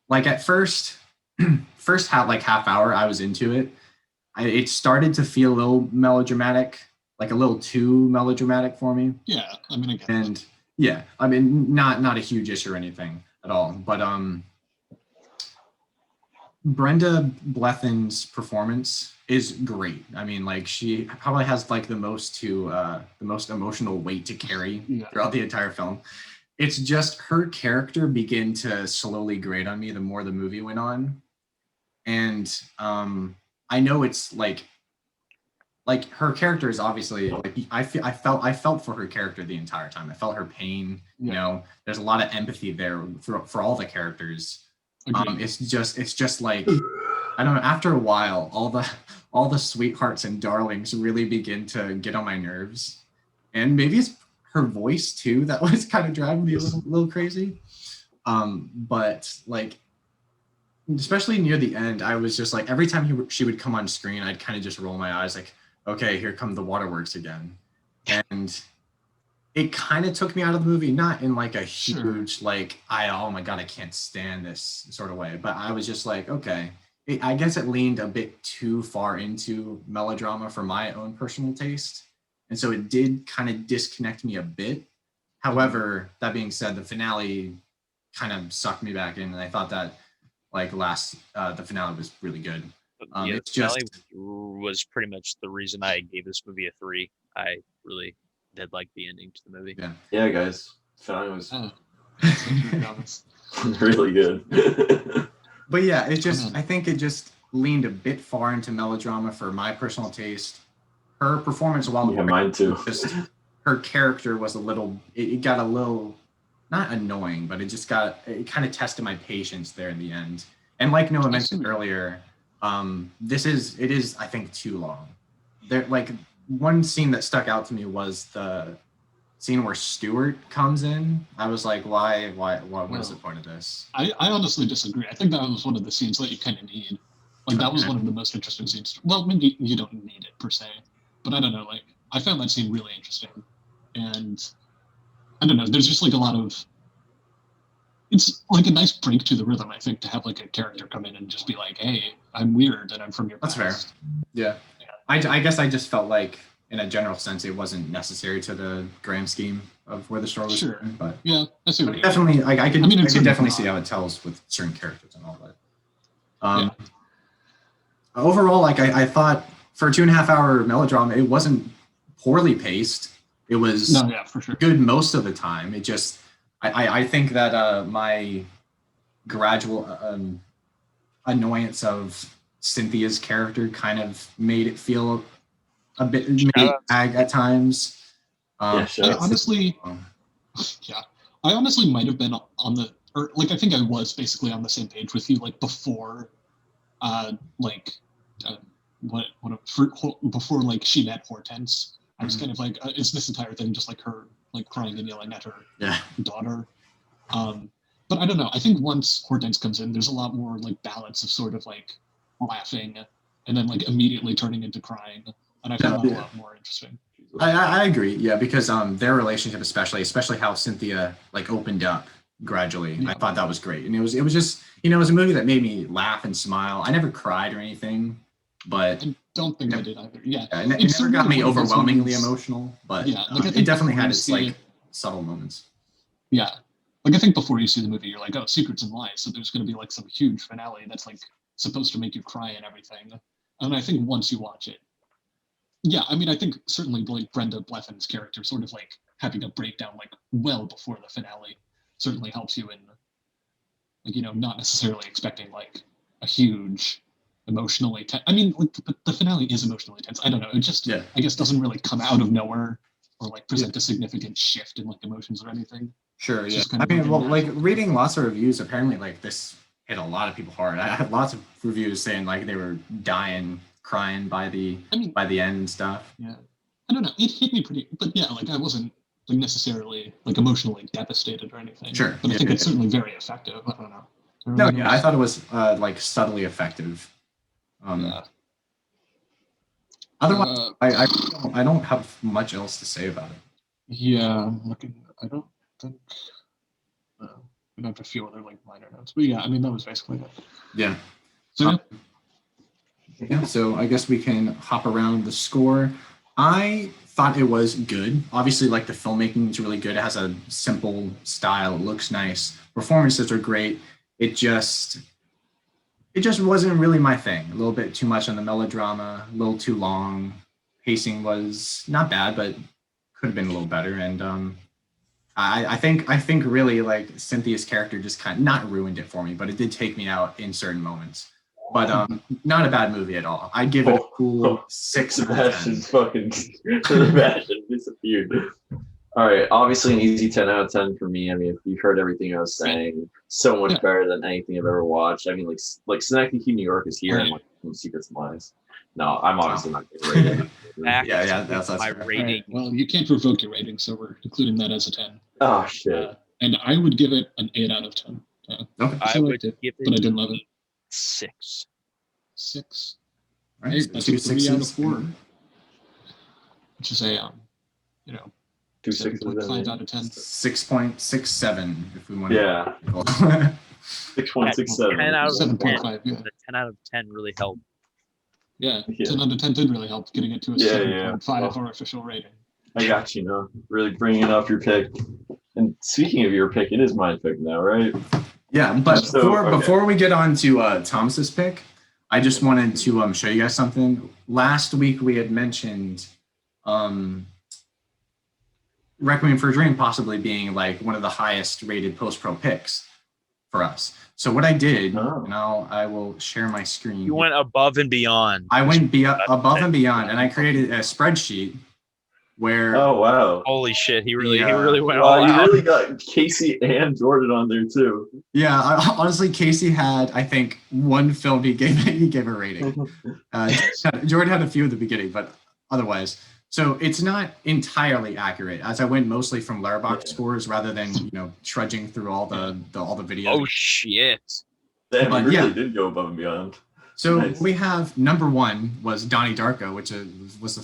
Like at first half hour, I was into it. It started to feel a little melodramatic, like a little too melodramatic for me.
Yeah, I mean, I get
And yeah, I mean, not a huge issue or anything at all, but Brenda Blethyn's performance is great. I mean, like she probably has like the most emotional weight to carry throughout the entire film. It's just her character began to slowly grate on me the more the movie went on, and I know it's like her character is obviously like I felt for her character the entire time. I felt her pain. You know, there's a lot of empathy there for all the characters. It's just like I don't know. After a while, all the sweethearts and darlings really begin to get on my nerves, and maybe it's her voice too that was kind of driving me a little crazy. But like, especially near the end, I was just like every time she would come on screen, I'd kind of just roll my eyes like, okay, here come the waterworks again, and it kind of took me out of the movie, not in like a huge like oh my god, I can't stand this sort of way, but I was just like, okay, I guess it leaned a bit too far into melodrama for my own personal taste, and so it did kind of disconnect me a bit. However, that being said, the finale kind of sucked me back in, and I thought that like the finale was really good.
The finale was pretty much the reason I gave this movie a 3. I really did like the ending to the movie.
Yeah, guys. Finale was
Oh.
really good.
But yeah, I think it just leaned a bit far into melodrama for my personal taste. Her performance, while
mine too.
Just her character was it got a little not annoying, but it kind of tested my patience there in the end. And like Noah mentioned earlier, it is I think too long. There, like one scene that stuck out to me was the scene where Stewart comes in. I was like, why what is the point of this?
I honestly disagree. I think that was one of the scenes that you kind of need. Like that was one of the most interesting scenes. Well, maybe you don't need it per se, but I don't know. Like I found that scene really interesting, and I don't know. There's just like a lot of. It's like a nice break to the rhythm, I think, to have like a character come in and just be like, "Hey, I'm weird and I'm from your past."
That's fair. Yeah. I guess I just felt like, in a general sense, it wasn't necessary to the grand scheme of where the story was going. But
yeah, I see what you
definitely, I can definitely see how it tells with certain characters and all that. Overall, like I thought for a 2.5 hour melodrama, it wasn't poorly paced. It was
for sure.
good most of the time. It just, I think that my gradual annoyance of Cynthia's character kind of made it feel a bit ag at times.
I honestly might have been on the, or like I think I was basically on the same page with you, like before, before like she met Hortense. I was kind of like, is this entire thing just like her like crying and yelling at her daughter? But I don't know. I think once Hortense comes in, there's a lot more like balance of sort of like laughing and then like immediately turning into crying, and I found that a lot more interesting.
I agree, because their relationship, especially how Cynthia like opened up gradually, I thought that was great, and it was just it was a movie that made me laugh and smile. I never cried or anything, but
I don't think I did either.
It never got me overwhelmingly emotional, but it definitely had its like subtle moments.
Yeah. Like I think before you see the movie, you're like, oh, secrets and lies. So there's going to be like some huge finale that's like supposed to make you cry and everything. And I think once you watch it, I mean, I think certainly like Brenda Blethyn's character sort of like having a breakdown like well before the finale certainly helps you in like, not necessarily expecting like a huge emotionally tense. I mean, like the finale is emotionally tense. I don't know. It just, I guess, doesn't really come out of nowhere or like present a significant shift in like emotions or anything.
Sure, yeah. I mean, well, like reading lots of reviews, apparently like this hit a lot of people hard. I had lots of reviews saying like they were dying, crying by the end and stuff.
Yeah. I don't know. It hit me pretty, but like I wasn't like necessarily like emotionally devastated or anything.
Sure.
But I think it's certainly very effective. I don't know.
No, yeah, I thought it was like subtly effective.
Yeah.
Otherwise, I don't have much else to say about it.
Yeah, I'm looking. I don't think. We have a few other like minor notes, but yeah, I mean that was basically it.
Yeah.
So yeah.
Yeah, so I guess we can hop around the score. I thought it was good. Obviously, like the filmmaking is really good. It has a simple style. It looks nice. Performances are great. It just wasn't really my thing. A little bit too much on the melodrama, a little too long. Pacing was not bad, but could have been a little better. And I think really like Cynthia's character just kind of not ruined it for me, but it did take me out in certain moments. But not a bad movie at all. I'd give it a cool 6 out of 10.
Sebastian disappeared. All right, obviously an easy 10 out of 10 for me. I mean, if you've heard everything I was saying, so much better than anything I've ever watched. I mean, like Synecdoche, New York is here, and like Secrets and Lies. No, I'm obviously not going to rate it.
Yeah, that's
my
fair.
rating.
Right, well, you can't revoke your rating, so we're including that as a 10.
Oh shit!
And I would give it an 8 out of 10.
Okay.
I would give it
but I didn't love it.
6.
6.
Right,
Hey,
so
that's
2
a 3 out of
6s.
4. Which is a
2 6s.
7.5 out of 10.
6.67 if we want
Yeah.
to.
6.67.
10 out of
7.5, yeah.
The 10 out of 10 really helped.
Yeah,
Yeah.
10 out of 10 did really help getting it to a
Yeah,
7.5 our official rating.
I got you, no. Really bringing up your pick. And speaking of your pick, it is my pick now, right?
Yeah, but
So,
before we get on to Thomas's pick, I just wanted to show you guys something. Last week we had mentioned Requiem for a Dream possibly being like one of the highest rated post-pro picks for us. So what I did, and I will share my screen.
You went above and beyond.
I went above and beyond, and I created a spreadsheet where.
Oh wow!
Holy shit! He really went
Wow,
all
you
out.
really got Casey and Jordan on there too.
Yeah, honestly, Casey had I think one film he gave a rating. Jordan had a few at the beginning, but otherwise, so it's not entirely accurate. As I went mostly from Letterboxd scores rather than trudging through all the videos.
Oh shit!
Damn,
But,
you really
yeah.
did go above and beyond.
So
Nice.
we have number 1 was Donnie Darko, which was the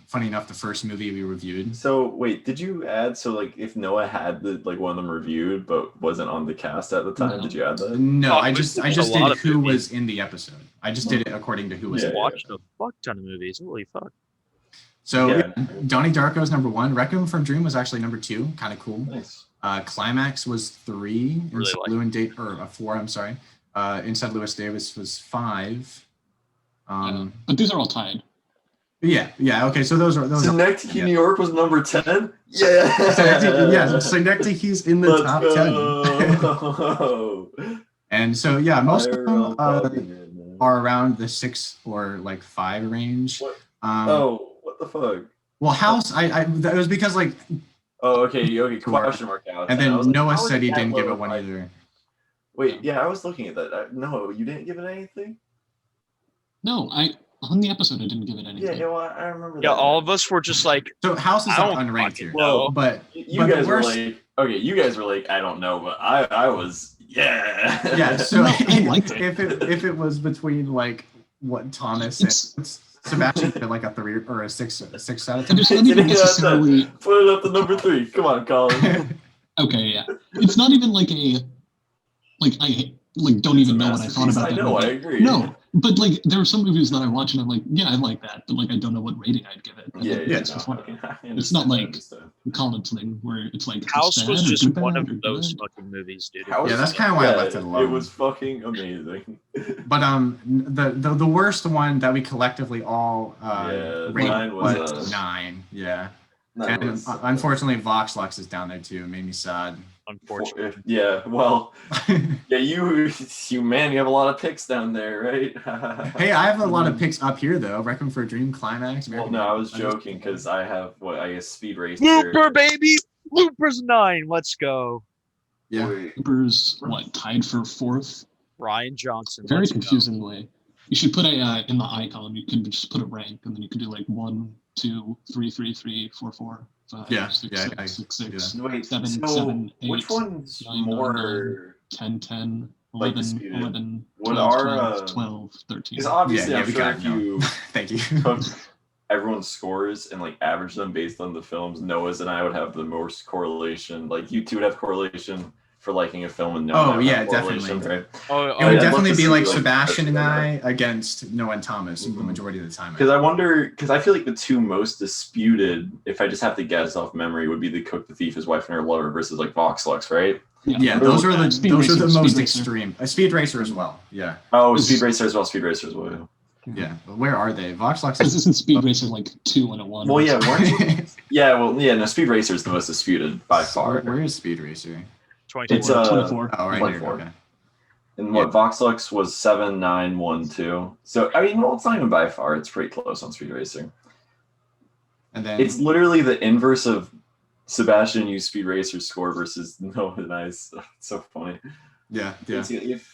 funny enough the first movie we reviewed.
So wait, did you add like if Noah had one of them reviewed but wasn't on the cast at the time?
No.
Did you add that?
No,
Oh,
I
there's
just
a
did
lot of
who
movies.
was in the episode. I just did it according to who was
Yeah.
in it.
Watched a fuck ton of movies. Holy fuck!
So
Yeah.
Donnie Darko is number 1. Requiem for a Dream was actually number 2. Kind of cool.
Nice.
Climax was 3.
Really
Inside
like
Llewyn Davis, or 4. I'm sorry. Inside Lewis Davis was 5.
But these are all tied.
Yeah. Okay. So those are
Synecdoche, New York was number 10.
Yeah. Synecdoche's in the
Let's
top
go.
10. And so yeah, most of them
Fire
are around the 6 or like 5 range.
What? What the fuck?
Well, House, that was because like,
Oh, okay. Question mark out.
and
I
then
was like,
Noah
how is
said he
that
didn't give
low?
it one either.
Wait, yeah, I was looking at that. No, you didn't give it anything?
No, on the episode I didn't give it anything.
Yeah, well, I remember
Yeah,
that.
all of us were just like,
So House is
I
like
don't
unranked
fucking
here,
know.
but
You
but the
guys were
worst-
like, okay, you guys were like, I don't know, but I was, yeah.
yeah. So
No, I liked it.
if it was between like what Thomas and Sebastian did like a 3 or a 6 out of
And
10.
it's not even necessarily
Put it up to number 3. Come on, Collin.
okay. Yeah, it's not even like I don't even know what I thought about
I
that
know,
movie.
I agree.
No, but like there are some movies that I watch and I'm like, yeah, I like that, but like I don't know what rating I'd give it. And,
Yeah,
like,
yeah.
it's just
No,
one
I
it's not
understand, I
like-
understand.
Colin's thing where it's like
House
it's
was
bad or
just
too
one
bad
of
or
those
good.
fucking movies, dude.
House-
Yeah, that's kinda why I left it alone.
It was fucking amazing.
But the worst one that we collectively all
Yeah,
rated
mine was,
was 9. Yeah,
That
and
was-
unfortunately Vox Lux is down there too. It made me sad.
Unfortunately.
Yeah, well, yeah, you man, you have a lot of picks down there, right?
Hey, I have a lot of picks up here though. Requiem for a Dream, Climax.
Well, no, I was joking because I have Speed Racer.
Looper, baby! Looper's 9. Let's go.
Yeah.
Wait,
Cooper's tied for 4th.
Ryan Johnson.
Very
let's go.
confusing way. You should put a in the I column. You could just put a rank, and then you could do like 1, 2, 3, 3, 3, 4, 4, 5,
Yeah,
6,
yeah,
6, 6, 6,
wait,
7,
so
7, 8,
which one's
9, 9,
more?
10, 10,
like
11,
disputed.
11,
What
12,
are
12, 13.
because obviously
Yeah,
I'm
we
sure
got
if
it. No.
you
Thank you.
took everyone's scores and like average them based on the films, Noah's and I would have the most correlation. Like you two would have correlation for liking a film, and Noah and I
Oh,
would
yeah,
have correlation,
definitely.
right?
Oh,
It would
I'd love
definitely
to
be
see,
like
like,
Sebastian and
together.
I against Noah and Thomas the
Mhm.
majority of the time.
Because I wonder, because I feel like the two most disputed, if I just have to guess off memory, would be the Cook, the Thief, his wife, and her lover versus like Vox Lux, right?
Yeah,
Those
those are the
Speed
those are the
Racer,
most
Speed Racer.
extreme. A Speed Racer as well. Yeah,
Oh,
Is-
Speed Racer as well. Speed Racer as well.
yeah. But where are they? Vox Lux.
Because isn't Speed Racer like 2 and a 1?
Well, yeah, weren't you?
where,
Yeah, well, yeah. No, Speed Racer is the most disputed by far.
where is Speed Racer?
24.
It's
24.
Oh, right here.
24.
Okay.
And what Vox Lux was 7, 9, 1, 2. So I mean, well, it's not even by far. It's pretty close on Speed Racer.
And then
It's literally the inverse of Sebastian used Speed Racer's score versus Noah and I's. It's so funny.
yeah.
If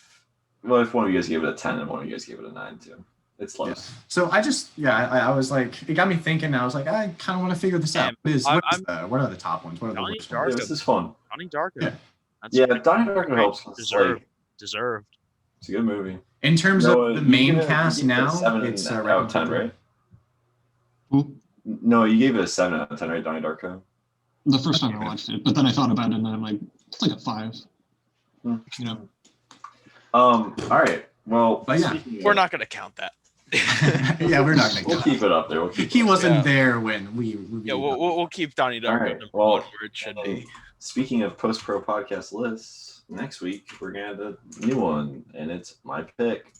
one of you guys gave it a 10 and one of you guys gave it a 9 too. It's close.
So I just I was like, it got me thinking. I was like, I kind of want to figure this out. What are the top ones? What are the
Donnie
worst
Yeah,
Darko.
ones?
this is fun.
Donnie Darko.
Yeah.
That's
Yeah,
pretty
Donnie Darko
great.
helps. 'Cause,
Deserved.
like,
Deserved.
it's a good movie.
In terms
Noah,
of the
you
main
gave it-
cast
you gave it a
now,
7
it's
out of 10, right?
Who?
No, you gave it a 7 out of 10, right? Donnie Darko.
The first time I watched it, but then I thought about it and I'm like, it's like a 5.
Hmm.
You know,
All right. Well,
But yeah.
speaking
We're
of-
not going to count that.
Yeah, we're not gonna.
We'll
Count
keep it up there. We'll keep
He
it up
wasn't
Yeah.
there when we.
Yeah, we'll keep Donnie Darko
Alright,
number
well,
one where it should be.
Speaking of post pro podcast lists, next week we're gonna have a new one, and it's my pick,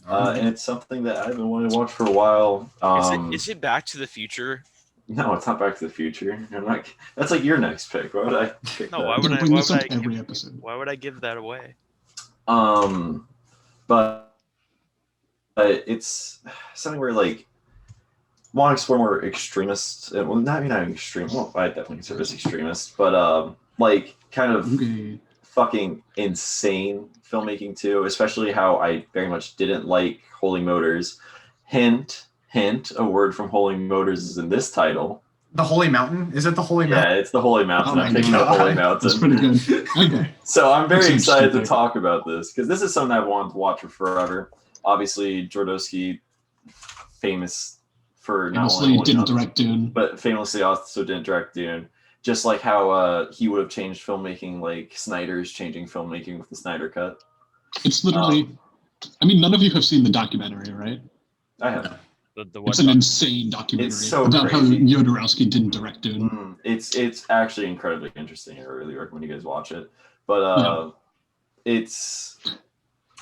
and it's something that I've been wanting to watch for a while.
Is it Back to the Future?
No, it's not Back to the Future. I'm like, that's like your next pick. Why would I pick
No,
that?
why
I'm
would
gonna
I?
bring
Why
this
would
up
I?
every
Give,
episode.
why would I give that away?
But it's something where like want to explore more extremist. Well, not extreme. Well, I definitely consider this extremist, but like kind of
Okay.
fucking insane filmmaking too. Especially how I very much didn't like Holy Motors. Hint, a word from Holy Motors is in this title.
The Holy Mountain? Is it the Holy Mountain?
Yeah, it's the Holy Mountain.
Oh
I'm
my
thinking of
God.
Holy
That's
Mountain.
pretty good. Okay.
So I'm very
That's
excited to
interesting.
talk about this because this is something I've wanted to watch for forever. Obviously, Jodorowsky, famous for not
Famously
only
didn't direct Dune.
but famously also didn't direct Dune. Just like how he would have changed filmmaking, like Snyder's changing filmmaking with the Snyder Cut.
It's literally, I mean, none of you have seen the documentary, right?
I have.
The
It's an insane documentary
It's so
about
crazy.
how Jodorowsky didn't direct Dune.
It's actually incredibly interesting. I really recommend you guys watch it. But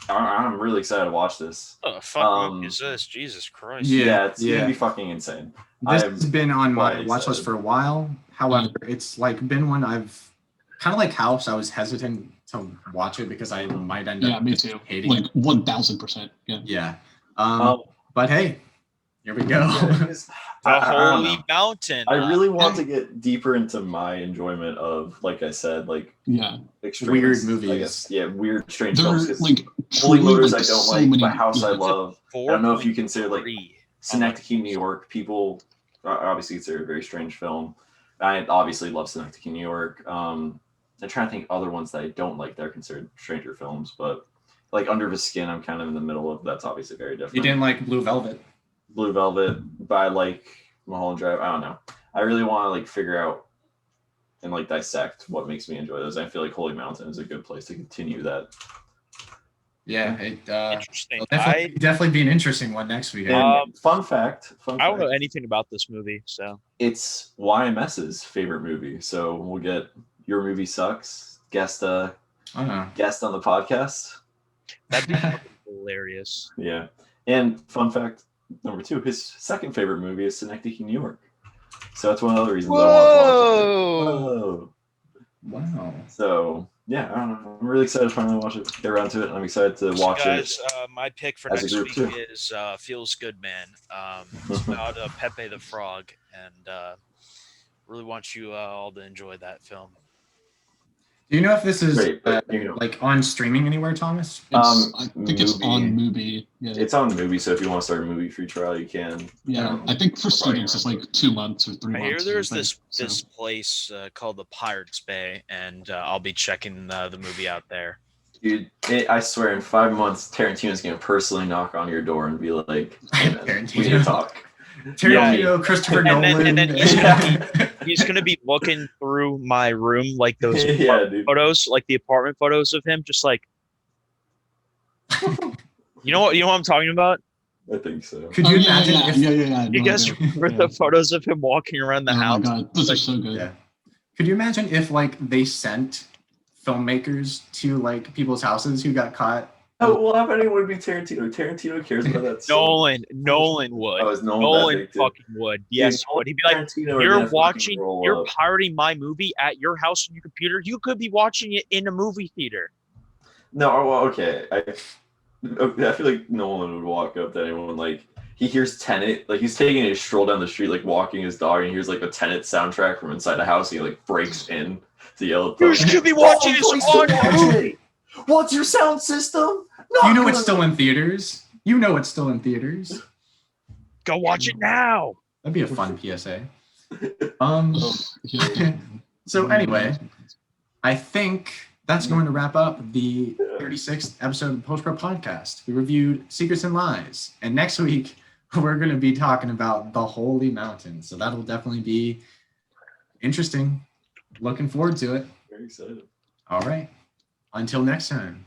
I'm really excited to watch this.
Oh, fuck movie is this? Jesus Christ.
Yeah.
It's gonna be fucking insane.
This
I'm
has been on my
quite
watch list
excited.
for a while. However, it's like been one I've kind of like House. I was hesitant to watch it because I might end up
Yeah, me too.
hating
Like
it.
1000%. Yeah.
Yeah.
Um,
But hey, here we go.
The
I don't
Holy
know.
Mountain.
I really want to get deeper into my enjoyment of, like I said, like
Yeah.
extremist,
Weird movies.
I guess, yeah, weird, strange
There are
films. 'Cause
like
Holy
truly,
Motors
like,
I don't
so
like,
many,
but House I
yeah.
love. I don't know if you consider like
4.3.
Synecdoche, New York. People obviously it's a very strange film. I obviously love Synecdoche, New York. I'm trying to think other ones that I don't like that are considered stranger films, but like Under the Skin, I'm kind of in the middle of. That's obviously very different.
You didn't like Blue Velvet?
Blue Velvet, but I like Mulholland Drive. I don't know. I really want to like figure out and like dissect what makes me enjoy those. I feel like Holy Mountain is a good place to continue that.
Yeah, it
Interesting.
will definitely be an interesting one next week.
And fun fact,
I don't know anything about this movie, so
it's YMS's favorite movie. So we'll get Your Movie Sucks guest
I don't know.
guest on the podcast.
that'd be fucking hilarious.
Yeah. And fun fact number 2, his second favorite movie is Synecdoche, New York. So that's one of the other reasons I want to watch it. Whoa.
Wow.
So yeah, I don't know. I'm really excited to finally watch it. Get around to it. I'm excited to
So
watch
guys,
it.
my pick for
as a
next
group,
week
too.
is Feels Good Man. It's about Pepe the Frog, and really want you all to enjoy that film.
Do you know if this is
Great, but, you know.
like on streaming anywhere, Thomas?
I think it's
Movie.
on Mubi. Yeah.
It's on Movie, so if you want to start a movie free trial, you can.
Yeah, I think for
Probably
students it's like 2 months or 3
I
months.
hear there's
or
this
something,
place called the Pirates Bay, and I'll be checking the movie out there.
Dude, I swear, in 5 months, Tarantino's gonna personally knock on your door and be like, "Hey, man, we need to
Tarantino.
talk."
Tarantino, Christopher
And then-
Nolan.
and then he's He's gonna be looking through my room like those
Yeah, dude.
photos, like the apartment photos of him, just like you know what I'm talking about?
I think so.
Could you
yeah,
imagine
yeah,
if
yeah.
You
No,
guys
I do.
remember
Yeah.
the photos of him walking around the
Oh my
house?
god, those are so good.
Yeah. Could you imagine if like they sent filmmakers to like people's houses who got caught?
Oh, well, how about would be Tarantino? Tarantino cares about that. So
Nolan would.
Oh, is Nolan
Nolan
that big too?
fucking would. Yes,
Dude,
would. He'd be like,
Tarantino are
"You're
gonna fucking
watching,
roll
you're
up.
pirating my movie at your house on your computer. You could be watching it in a movie theater."
No, well, okay. I feel like Nolan would walk up to anyone like he hears Tenet, like he's taking a stroll down the street, like walking his dog, and he hears like the Tenet soundtrack from inside the house. And he like breaks in to yell at them.
You should be watching this on your movie.
What's your sound system?
You know it's still in theaters. You know it's still in theaters.
Go watch it now.
That'd be a fun PSA.
Oh, yeah.
So anyway, I think that's going to wrap up the 36th episode of the Post Pro Podcast. We reviewed Secrets and Lies, and next week we're going to be talking about The Holy Mountain. So that'll definitely be interesting. Looking forward to it.
Very excited.
All right. Until next time.